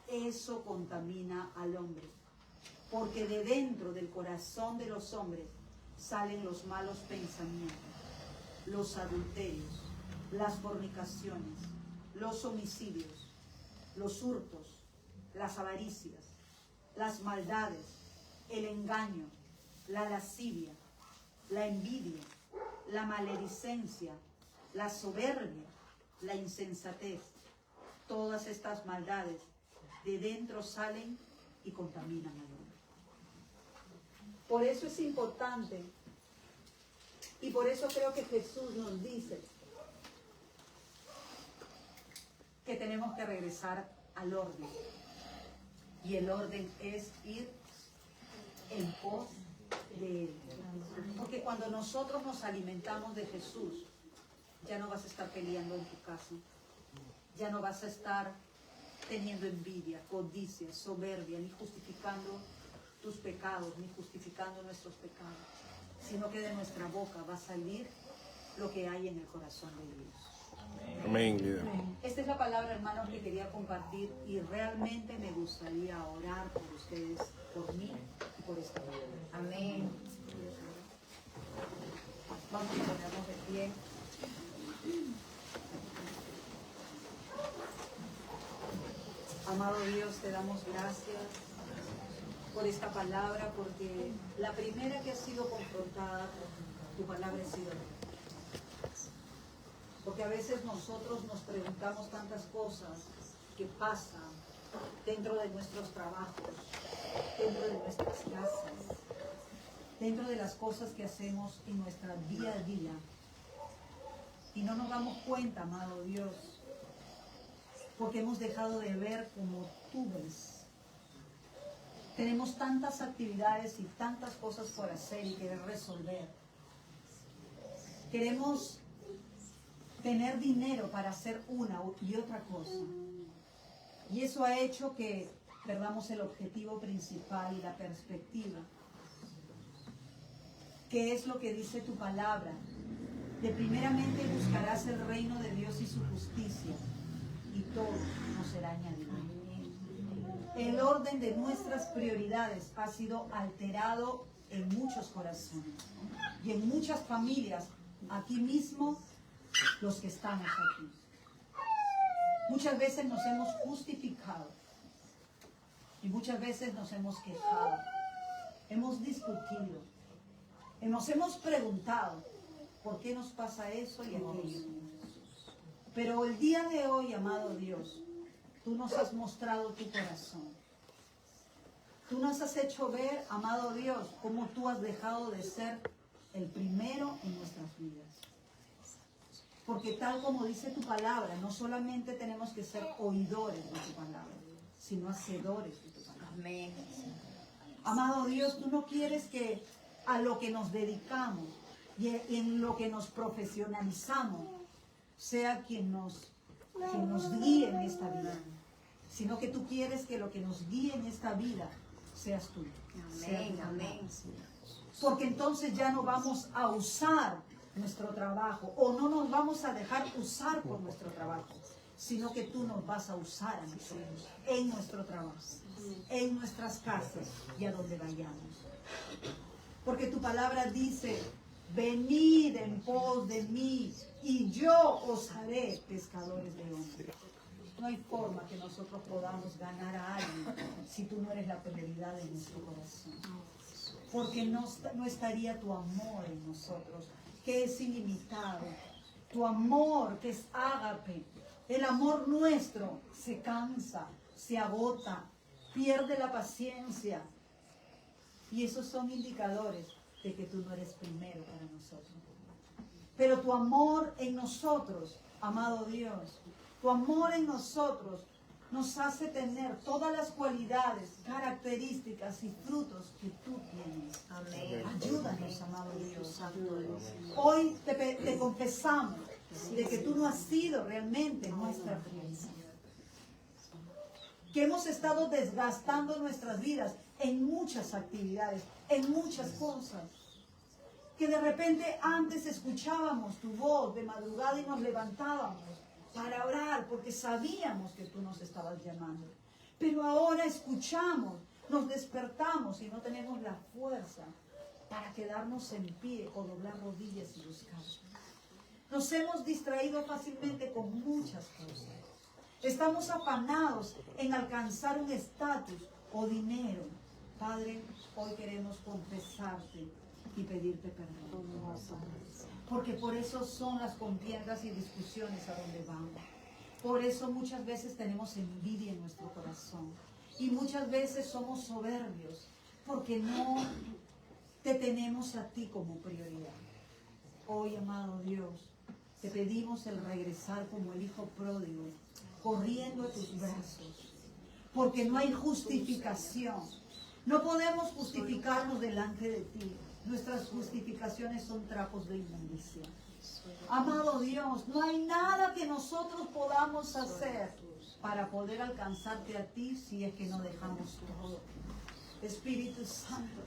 eso contamina al hombre. Porque de dentro del corazón de los hombres salen los malos pensamientos, los adulterios, las fornicaciones, los homicidios, los hurtos, las avaricias, las maldades, el engaño, la lascivia, la envidia, la maledicencia, la soberbia, la insensatez. Todas estas maldades de dentro salen y contaminan al hombre. Por eso es importante, y por eso creo que Jesús nos dice que tenemos que regresar al orden. Y el orden es ir en pos de Él. Porque cuando nosotros nos alimentamos de Jesús, ya no vas a estar peleando en tu casa, ya no vas a estar teniendo envidia, codicia, soberbia, ni justificando tus pecados, ni justificando nuestros pecados, sino que de nuestra boca va a salir lo que hay en el corazón de Dios. Amén, líder. Esta es la palabra, hermanos, que quería compartir, y realmente me gustaría orar por ustedes, por mí y por esta palabra. Amén. Vamos a ponernos de pie. Amado Dios, te damos gracias por esta palabra, porque la primera que ha sido confrontada con tu palabra ha sido yo. Porque a veces nosotros nos preguntamos tantas cosas que pasan dentro de nuestros trabajos, dentro de nuestras casas, dentro de las cosas que hacemos en nuestra día a día. Y no nos damos cuenta, amado Dios, porque hemos dejado de ver como tú ves. Tenemos tantas actividades y tantas cosas por hacer y querer resolver. Queremos tener dinero para hacer una y otra cosa. Y eso ha hecho que perdamos el objetivo principal y la perspectiva. ¿Qué es lo que dice tu palabra? De primeramente buscarás el reino de Dios y su justicia, y todo nos será añadido. El orden de nuestras prioridades ha sido alterado en muchos corazones y en muchas familias, aquí mismo, los que estamos aquí. Muchas veces nos hemos justificado y muchas veces nos hemos quejado, hemos discutido, nos hemos preguntado por qué nos pasa eso y aquello. Pero el día de hoy, amado Dios, tú nos has mostrado tu corazón. Tú nos has hecho ver, amado Dios, cómo tú has dejado de ser el primero en nuestras vidas. Porque tal como dice tu palabra, no solamente tenemos que ser oidores de tu palabra, sino hacedores de tu palabra. Amén. Amado Dios, tú no quieres que a lo que nos dedicamos y en lo que nos profesionalizamos sea quien nos guíe en esta vida, sino que tú quieres que lo que nos guíe en esta vida seas tú. Amén, amén. Porque entonces ya no vamos a usar nuestro trabajo o no nos vamos a dejar usar por nuestro trabajo, sino que tú nos vas a usar a nosotros en nuestro trabajo, en nuestras casas y a donde vayamos. Porque tu palabra dice: venid en pos de mí y yo os haré pescadores de hombres. No hay forma que nosotros podamos ganar a alguien si tú no eres la prioridad de nuestro corazón. Porque no estaría tu amor en nosotros, que es ilimitado. Tu amor, que es ágape. El amor nuestro se cansa, se agota, pierde la paciencia. Y esos son indicadores de que tú no eres primero para nosotros. Pero tu amor en nosotros, amado Dios, tu amor en nosotros nos hace tener todas las cualidades, características y frutos que tú tienes. Amén. Ayúdanos, amado Dios. Hoy te confesamos de que tú no has sido realmente nuestra prioridad. Que hemos estado desgastando nuestras vidas en muchas actividades, en muchas cosas. Que de repente antes escuchábamos tu voz de madrugada y nos levantábamos para orar porque sabíamos que tú nos estabas llamando. Pero ahora escuchamos, nos despertamos y no tenemos la fuerza para quedarnos en pie o doblar rodillas y buscar. Nos hemos distraído fácilmente con muchas cosas. Estamos afanados en alcanzar un estatus o dinero. Padre, hoy queremos confesarte y pedirte perdón. Porque por eso son las contiendas y discusiones a donde vamos. Por eso muchas veces tenemos envidia en nuestro corazón. Y muchas veces somos soberbios. Porque no te tenemos a ti como prioridad. Hoy, amado Dios, te pedimos el regresar como el hijo pródigo, corriendo a tus brazos. Porque no hay justificación. No podemos justificarnos delante de ti. Nuestras justificaciones son trapos de inmundicia. Amado Dios, no hay nada que nosotros podamos hacer para poder alcanzarte a ti si es que no dejamos todo. Espíritu Santo,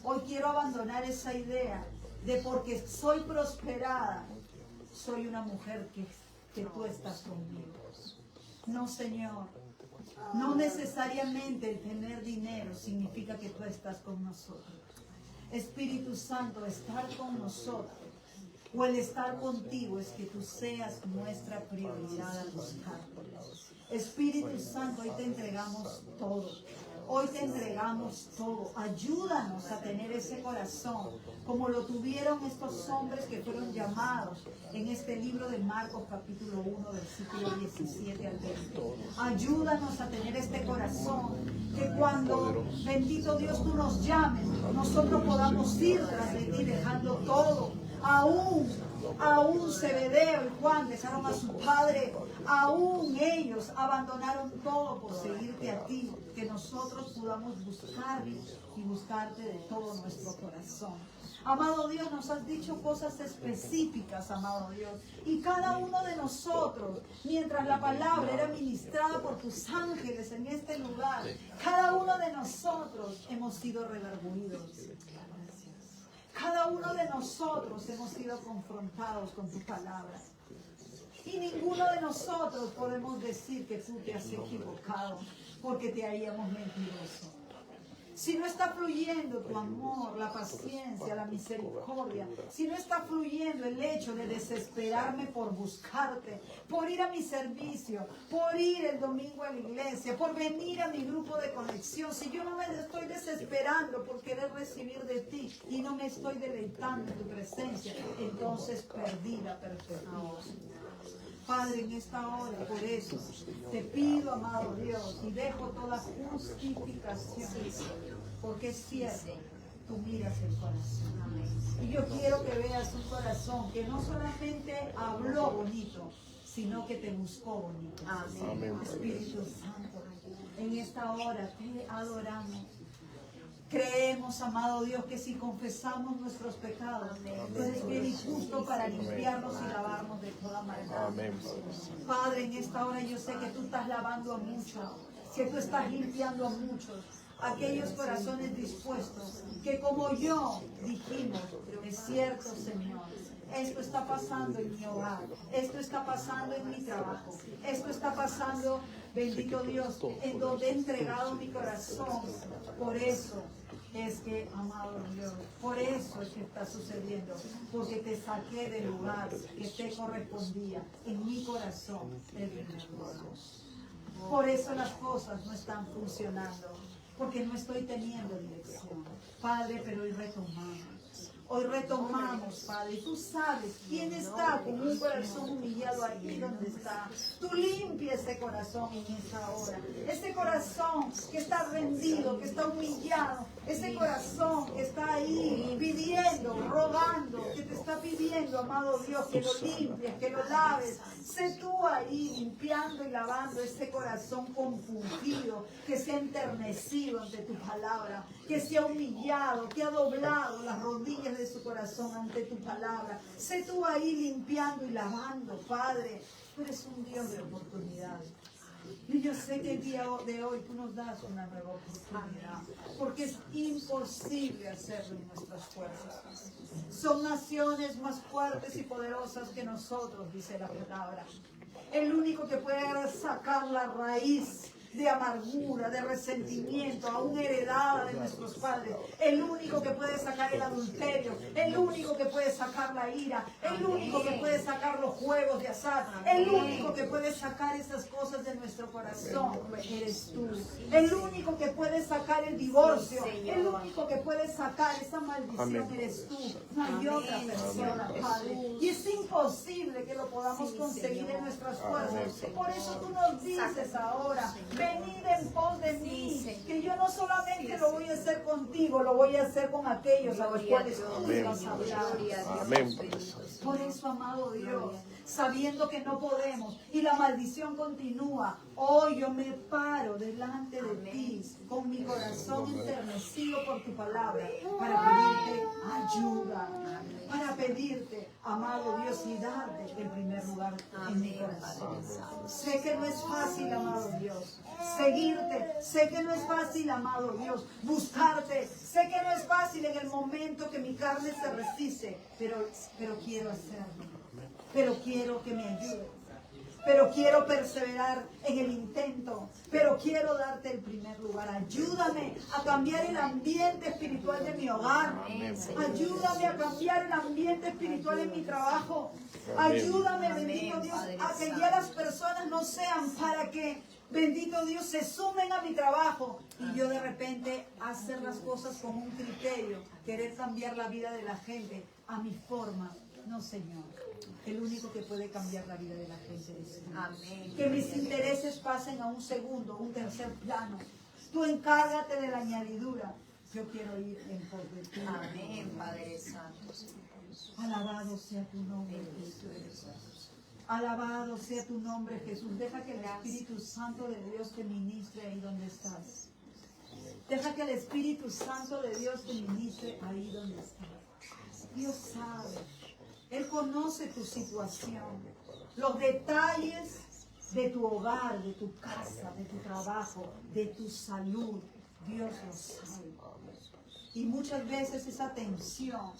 hoy quiero abandonar esa idea de porque soy prosperada, soy una mujer que tú estás conmigo. No, Señor. No necesariamente el tener dinero significa que tú estás con nosotros. Espíritu Santo, estar con nosotros o el estar contigo es que tú seas nuestra prioridad al buscarte. Espíritu Santo, hoy te entregamos todo. Hoy te entregamos todo. Ayúdanos a tener ese corazón, como lo tuvieron estos hombres que fueron llamados en este libro de Marcos capítulo 1, versículo 17 al 20. Ayúdanos a tener este corazón, que cuando, bendito Dios, tú nos llames, nosotros podamos ir tras de ti dejando todo. Aún Zebedeo y Juan dejaron a su padre, aún ellos abandonaron todo por seguirte a ti, que nosotros podamos buscarte y buscarte de todo nuestro corazón. Amado Dios, nos has dicho cosas específicas, amado Dios, y cada uno de nosotros, mientras la palabra era ministrada por tus ángeles en este lugar, cada uno de nosotros hemos sido redarguidos. Cada uno de nosotros hemos sido confrontados con tu palabra. Y ninguno de nosotros podemos decir que tú te has equivocado porque te hallamos mentiroso. Si no está fluyendo tu amor, la paciencia, la misericordia, si no está fluyendo el hecho de desesperarme por buscarte, por ir a mi servicio, por ir el domingo a la iglesia, por venir a mi grupo de conexión, si yo no me estoy desesperando por querer recibir de ti y no me estoy deleitando en tu presencia, entonces perdí la perfección. Padre, en esta hora, por eso, te pido, amado Dios, y dejo toda justificación, porque es cierto, tú miras el corazón. Y yo quiero que veas un corazón que no solamente habló bonito, sino que te buscó bonito. Amén. Espíritu Santo, en esta hora te adoramos. Creemos, amado Dios, que si confesamos nuestros pecados, tú eres bien y justo para limpiarnos y lavarnos de toda maldad. Padre, en esta hora yo sé que tú estás lavando a muchos, que tú estás limpiando a muchos. Aquellos corazones dispuestos, que como yo dijimos, es cierto, Señor. Esto está pasando en mi hogar, esto está pasando en mi trabajo, esto está pasando, bendito Dios, en donde he entregado mi corazón. Por eso es que, amado Dios, por eso es que está sucediendo, porque te saqué del lugar que te correspondía en mi corazón el primer lugar. Por eso las cosas no están funcionando, porque no estoy teniendo dirección. Padre, pero hoy retomamos. Hoy retomamos, Padre, y tú sabes quién está con un corazón humillado ahí donde está. Tú limpia ese corazón en esta hora. Ese corazón que está rendido, que está humillado. Ese corazón que está ahí pidiendo, rogando, que te está pidiendo, amado Dios, que lo limpies, que lo laves. Sé tú ahí limpiando y lavando ese corazón compungido, que se ha enternecido ante tu palabra, que se ha humillado, que ha doblado las rodillas de su corazón ante tu palabra. Sé tú ahí limpiando y lavando, Padre. Tú eres un Dios de oportunidades. Y yo sé que el día de hoy tú nos das una nueva oportunidad, porque es imposible hacerlo en nuestras fuerzas. Son naciones más fuertes y poderosas que nosotros, dice la palabra. El único que puede sacar la raíz de amargura, de resentimiento, aún heredada de nuestros padres. El único que puede sacar el adulterio, el único que puede sacar la ira, el único que puede sacar los juegos de azar, el único que puede sacar esas cosas de nuestro corazón, eres tú. El único que puede sacar el divorcio, el único que puede sacar esa maldición, eres tú. No hay otra persona, Padre. Y es imposible que lo podamos conseguir en nuestras fuerzas. Por eso tú nos dices ahora, venid en pos de mí, que yo no solamente lo voy a hacer contigo, lo voy a hacer con aquellos a los cuales tú me vas a hablar. Por eso, amado Dios, sabiendo que no podemos y la maldición continúa, hoy yo me paro delante de ti con mi corazón enternecido por tu palabra para pedirte ayuda, para pedirte, amado Dios, y darte el primer lugar en mi corazón. Sé que no es fácil, amado Dios, seguirte. Sé que no es fácil, amado Dios, buscarte. Sé que no es fácil en el momento que mi carne se resiste, pero quiero hacerlo. Pero quiero que me ayudes. Pero quiero perseverar en el intento. Pero quiero darte el primer lugar. Ayúdame a cambiar el ambiente espiritual de mi hogar. Ayúdame a cambiar el ambiente espiritual en mi trabajo. Ayúdame, bendito Dios, a que ya las personas no sean para que bendito Dios, se sumen a mi trabajo y yo de repente hacer las cosas con un criterio, querer cambiar la vida de la gente a mi forma. No, Señor, el único que puede cambiar la vida de la gente es tú. Amén. Que mis intereses pasen a un segundo, un tercer plano. Tú encárgate de la añadidura. Yo quiero ir en pos de ti. Amén, Padre Santo. Alabado sea tu nombre, Jesús. Alabado sea tu nombre, Jesús. Deja que el Espíritu Santo de Dios te ministre ahí donde estás. Deja que el Espíritu Santo de Dios te ministre ahí donde estás. Dios sabe. Él conoce tu situación, los detalles de tu hogar, de tu casa, de tu trabajo, de tu salud. Dios lo sabe. Y muchas veces esa tensión,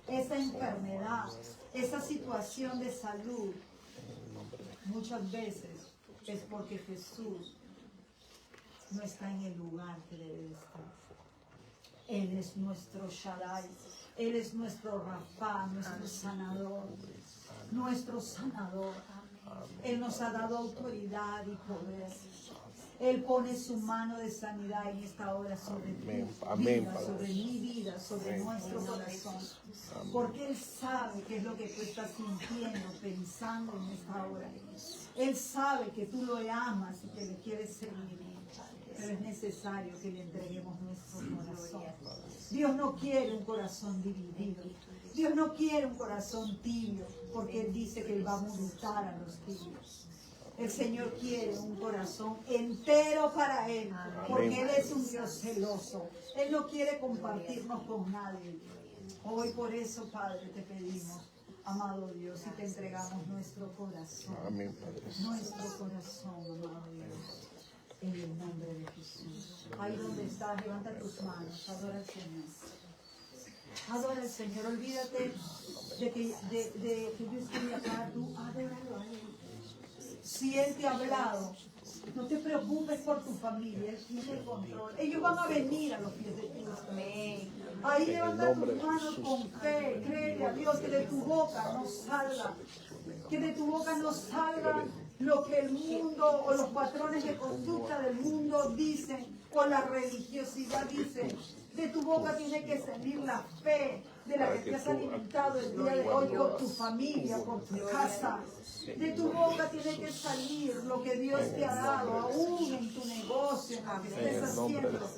esa enfermedad, esa situación de salud, muchas veces es porque Jesús no está en el lugar que debe estar. Él es nuestro Shaddai. Él es nuestro Rafa, nuestro sanador. Nuestro sanador. Él nos ha dado autoridad y poder. Él pone su mano de sanidad en esta hora sobre tu vida, sobre mi vida, sobre nuestro corazón. Porque Él sabe qué es lo que tú estás sintiendo, pensando en esta hora. Él sabe que tú lo amas y que le quieres servir. Pero es necesario que le entreguemos nuestro corazón. Dios no quiere un corazón dividido. Dios no quiere un corazón tibio, porque Él dice que Él va a multar a los tibios. El Señor quiere un corazón entero para Él, porque Él es un Dios celoso. Él no quiere compartirnos con nadie. Hoy por eso, Padre, te pedimos, amado Dios, y te entregamos nuestro corazón. Amén, Padre. Nuestro corazón, amado Dios. En el nombre de Jesús. Ahí donde estás, levanta tus manos, adora al Señor. Adora al Señor, olvídate de que Dios quiere hablar, tú adóralo a Él. Si Él te ha hablado, no te preocupes por tu familia, Él tiene el control. Ellos van a venir a los pies de Cristo. Ahí levanta tus manos con fe, créele a Dios, que de tu boca no salga, que de tu boca no salga lo que el mundo o los patrones de conducta del mundo dicen, o la religiosidad dice. De tu boca tiene que salir la fe de la que te has alimentado el día de hoy por tu familia, por tu casa. De tu boca tiene que salir lo que Dios te ha dado, aún en tu negocio, en lo que estés haciendo.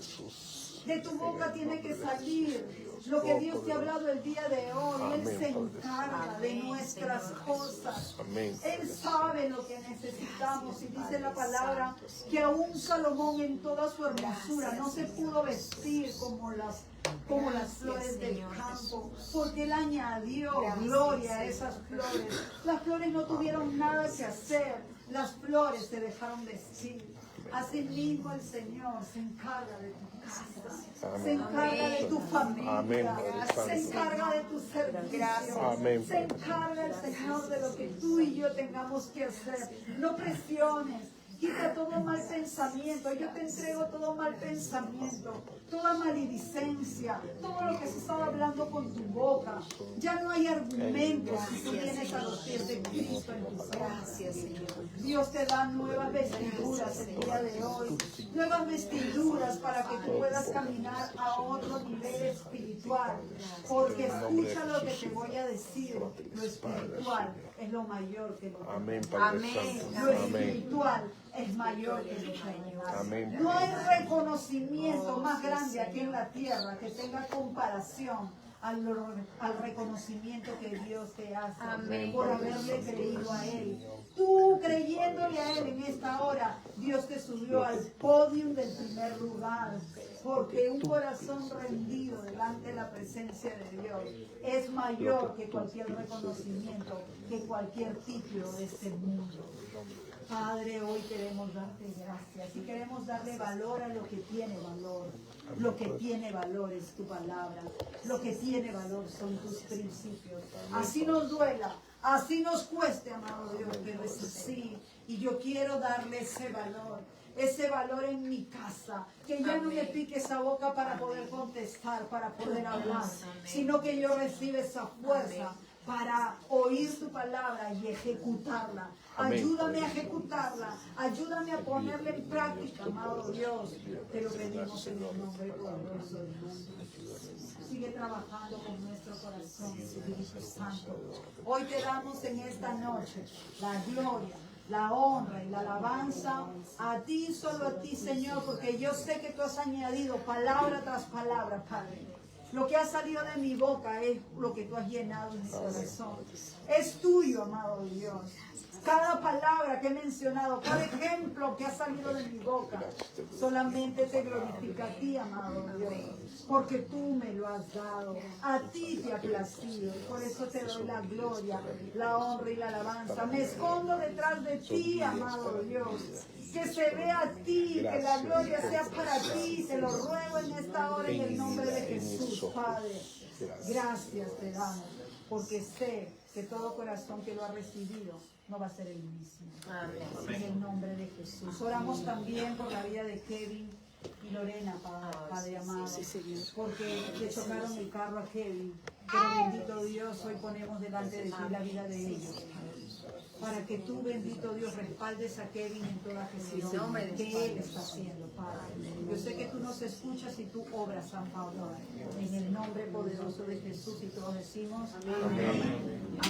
De tu boca tiene que salir lo que Dios te ha hablado el día de hoy. Él se encarga de nuestras cosas. Él sabe lo que necesitamos. Y dice la palabra que aún Salomón en toda su hermosura no se pudo vestir como las flores del campo, porque Él añadió gloria a esas flores. Las flores no tuvieron nada que hacer, las flores se dejaron vestir. Asimismo el Señor se encarga de tu casa, se encarga de tu familia, se encarga de tu servicio, se encarga el Señor de lo que tú y yo tengamos que hacer. No presiones. Quita todo mal pensamiento. Yo te entrego todo mal pensamiento, toda maledicencia, todo lo que se estaba hablando con tu boca. Ya no hay argumentos si tú vienes a los pies de Cristo en tus gracias, Señor. Dios te da nuevas vestiduras el día de hoy, nuevas vestiduras para que tú puedas caminar a otro nivel espiritual. Porque escucha lo que te voy a decir, lo espiritual es lo mayor que lo Amén, Padre Santo. Lo espiritual es mayor que lo terrenal. No hay reconocimiento más grande aquí en la tierra que tenga comparación al reconocimiento que Dios te hace por haberle creído a Él. Tú creyéndole a Él en esta hora, Dios te subió al podio del primer lugar. Porque un corazón rendido delante de la presencia de Dios es mayor que cualquier reconocimiento, que cualquier título de este mundo. Padre, hoy queremos darte gracias y queremos darle valor a lo que tiene valor. Lo que tiene valor es tu palabra. Lo que tiene valor son tus principios. Así nos duela, así nos cueste, amado Dios, pero es así. Y yo quiero darle ese valor en mi casa, que ya no me pique esa boca para poder contestar, para poder hablar, sino que yo reciba esa fuerza para oír tu palabra y ejecutarla. Ayúdame a ejecutarla, ayúdame a ponerla en práctica, amado Dios. Te lo pedimos en el nombre poderoso del mundo. Sigue trabajando con nuestro corazón, Espíritu Santo. Hoy te damos en esta noche la gloria, la honra y la alabanza a ti, solo a ti, Señor, porque yo sé que tú has añadido palabra tras palabra, Padre. Lo que ha salido de mi boca es lo que tú has llenado en mi corazón. Es tuyo, amado Dios. Cada palabra que he mencionado, cada ejemplo que ha salido de mi boca, solamente te glorifica a ti, amado Dios, porque tú me lo has dado. A ti te ha placido. Por eso te doy la gloria, la honra y la alabanza. Me escondo detrás de ti, amado Dios. Que se vea a ti, que la gloria sea para ti. Te lo ruego en esta hora en el nombre de Jesús, Padre. Gracias te damos, porque sé que todo corazón que lo ha recibido no va a ser el mismo. Amén. En el nombre de Jesús. Oramos también por la vida de Kevin y Lorena, Padre amado, porque le chocaron el carro a Kevin. Pero bendito Dios, hoy ponemos delante de ti la vida de ellos, para que tú, bendito Dios, respaldes a Kevin en toda gestión que él está haciendo, Padre. Yo sé que tú nos escuchas y tú obras a favor. En el nombre poderoso de Jesús, y todos decimos amén. Amén.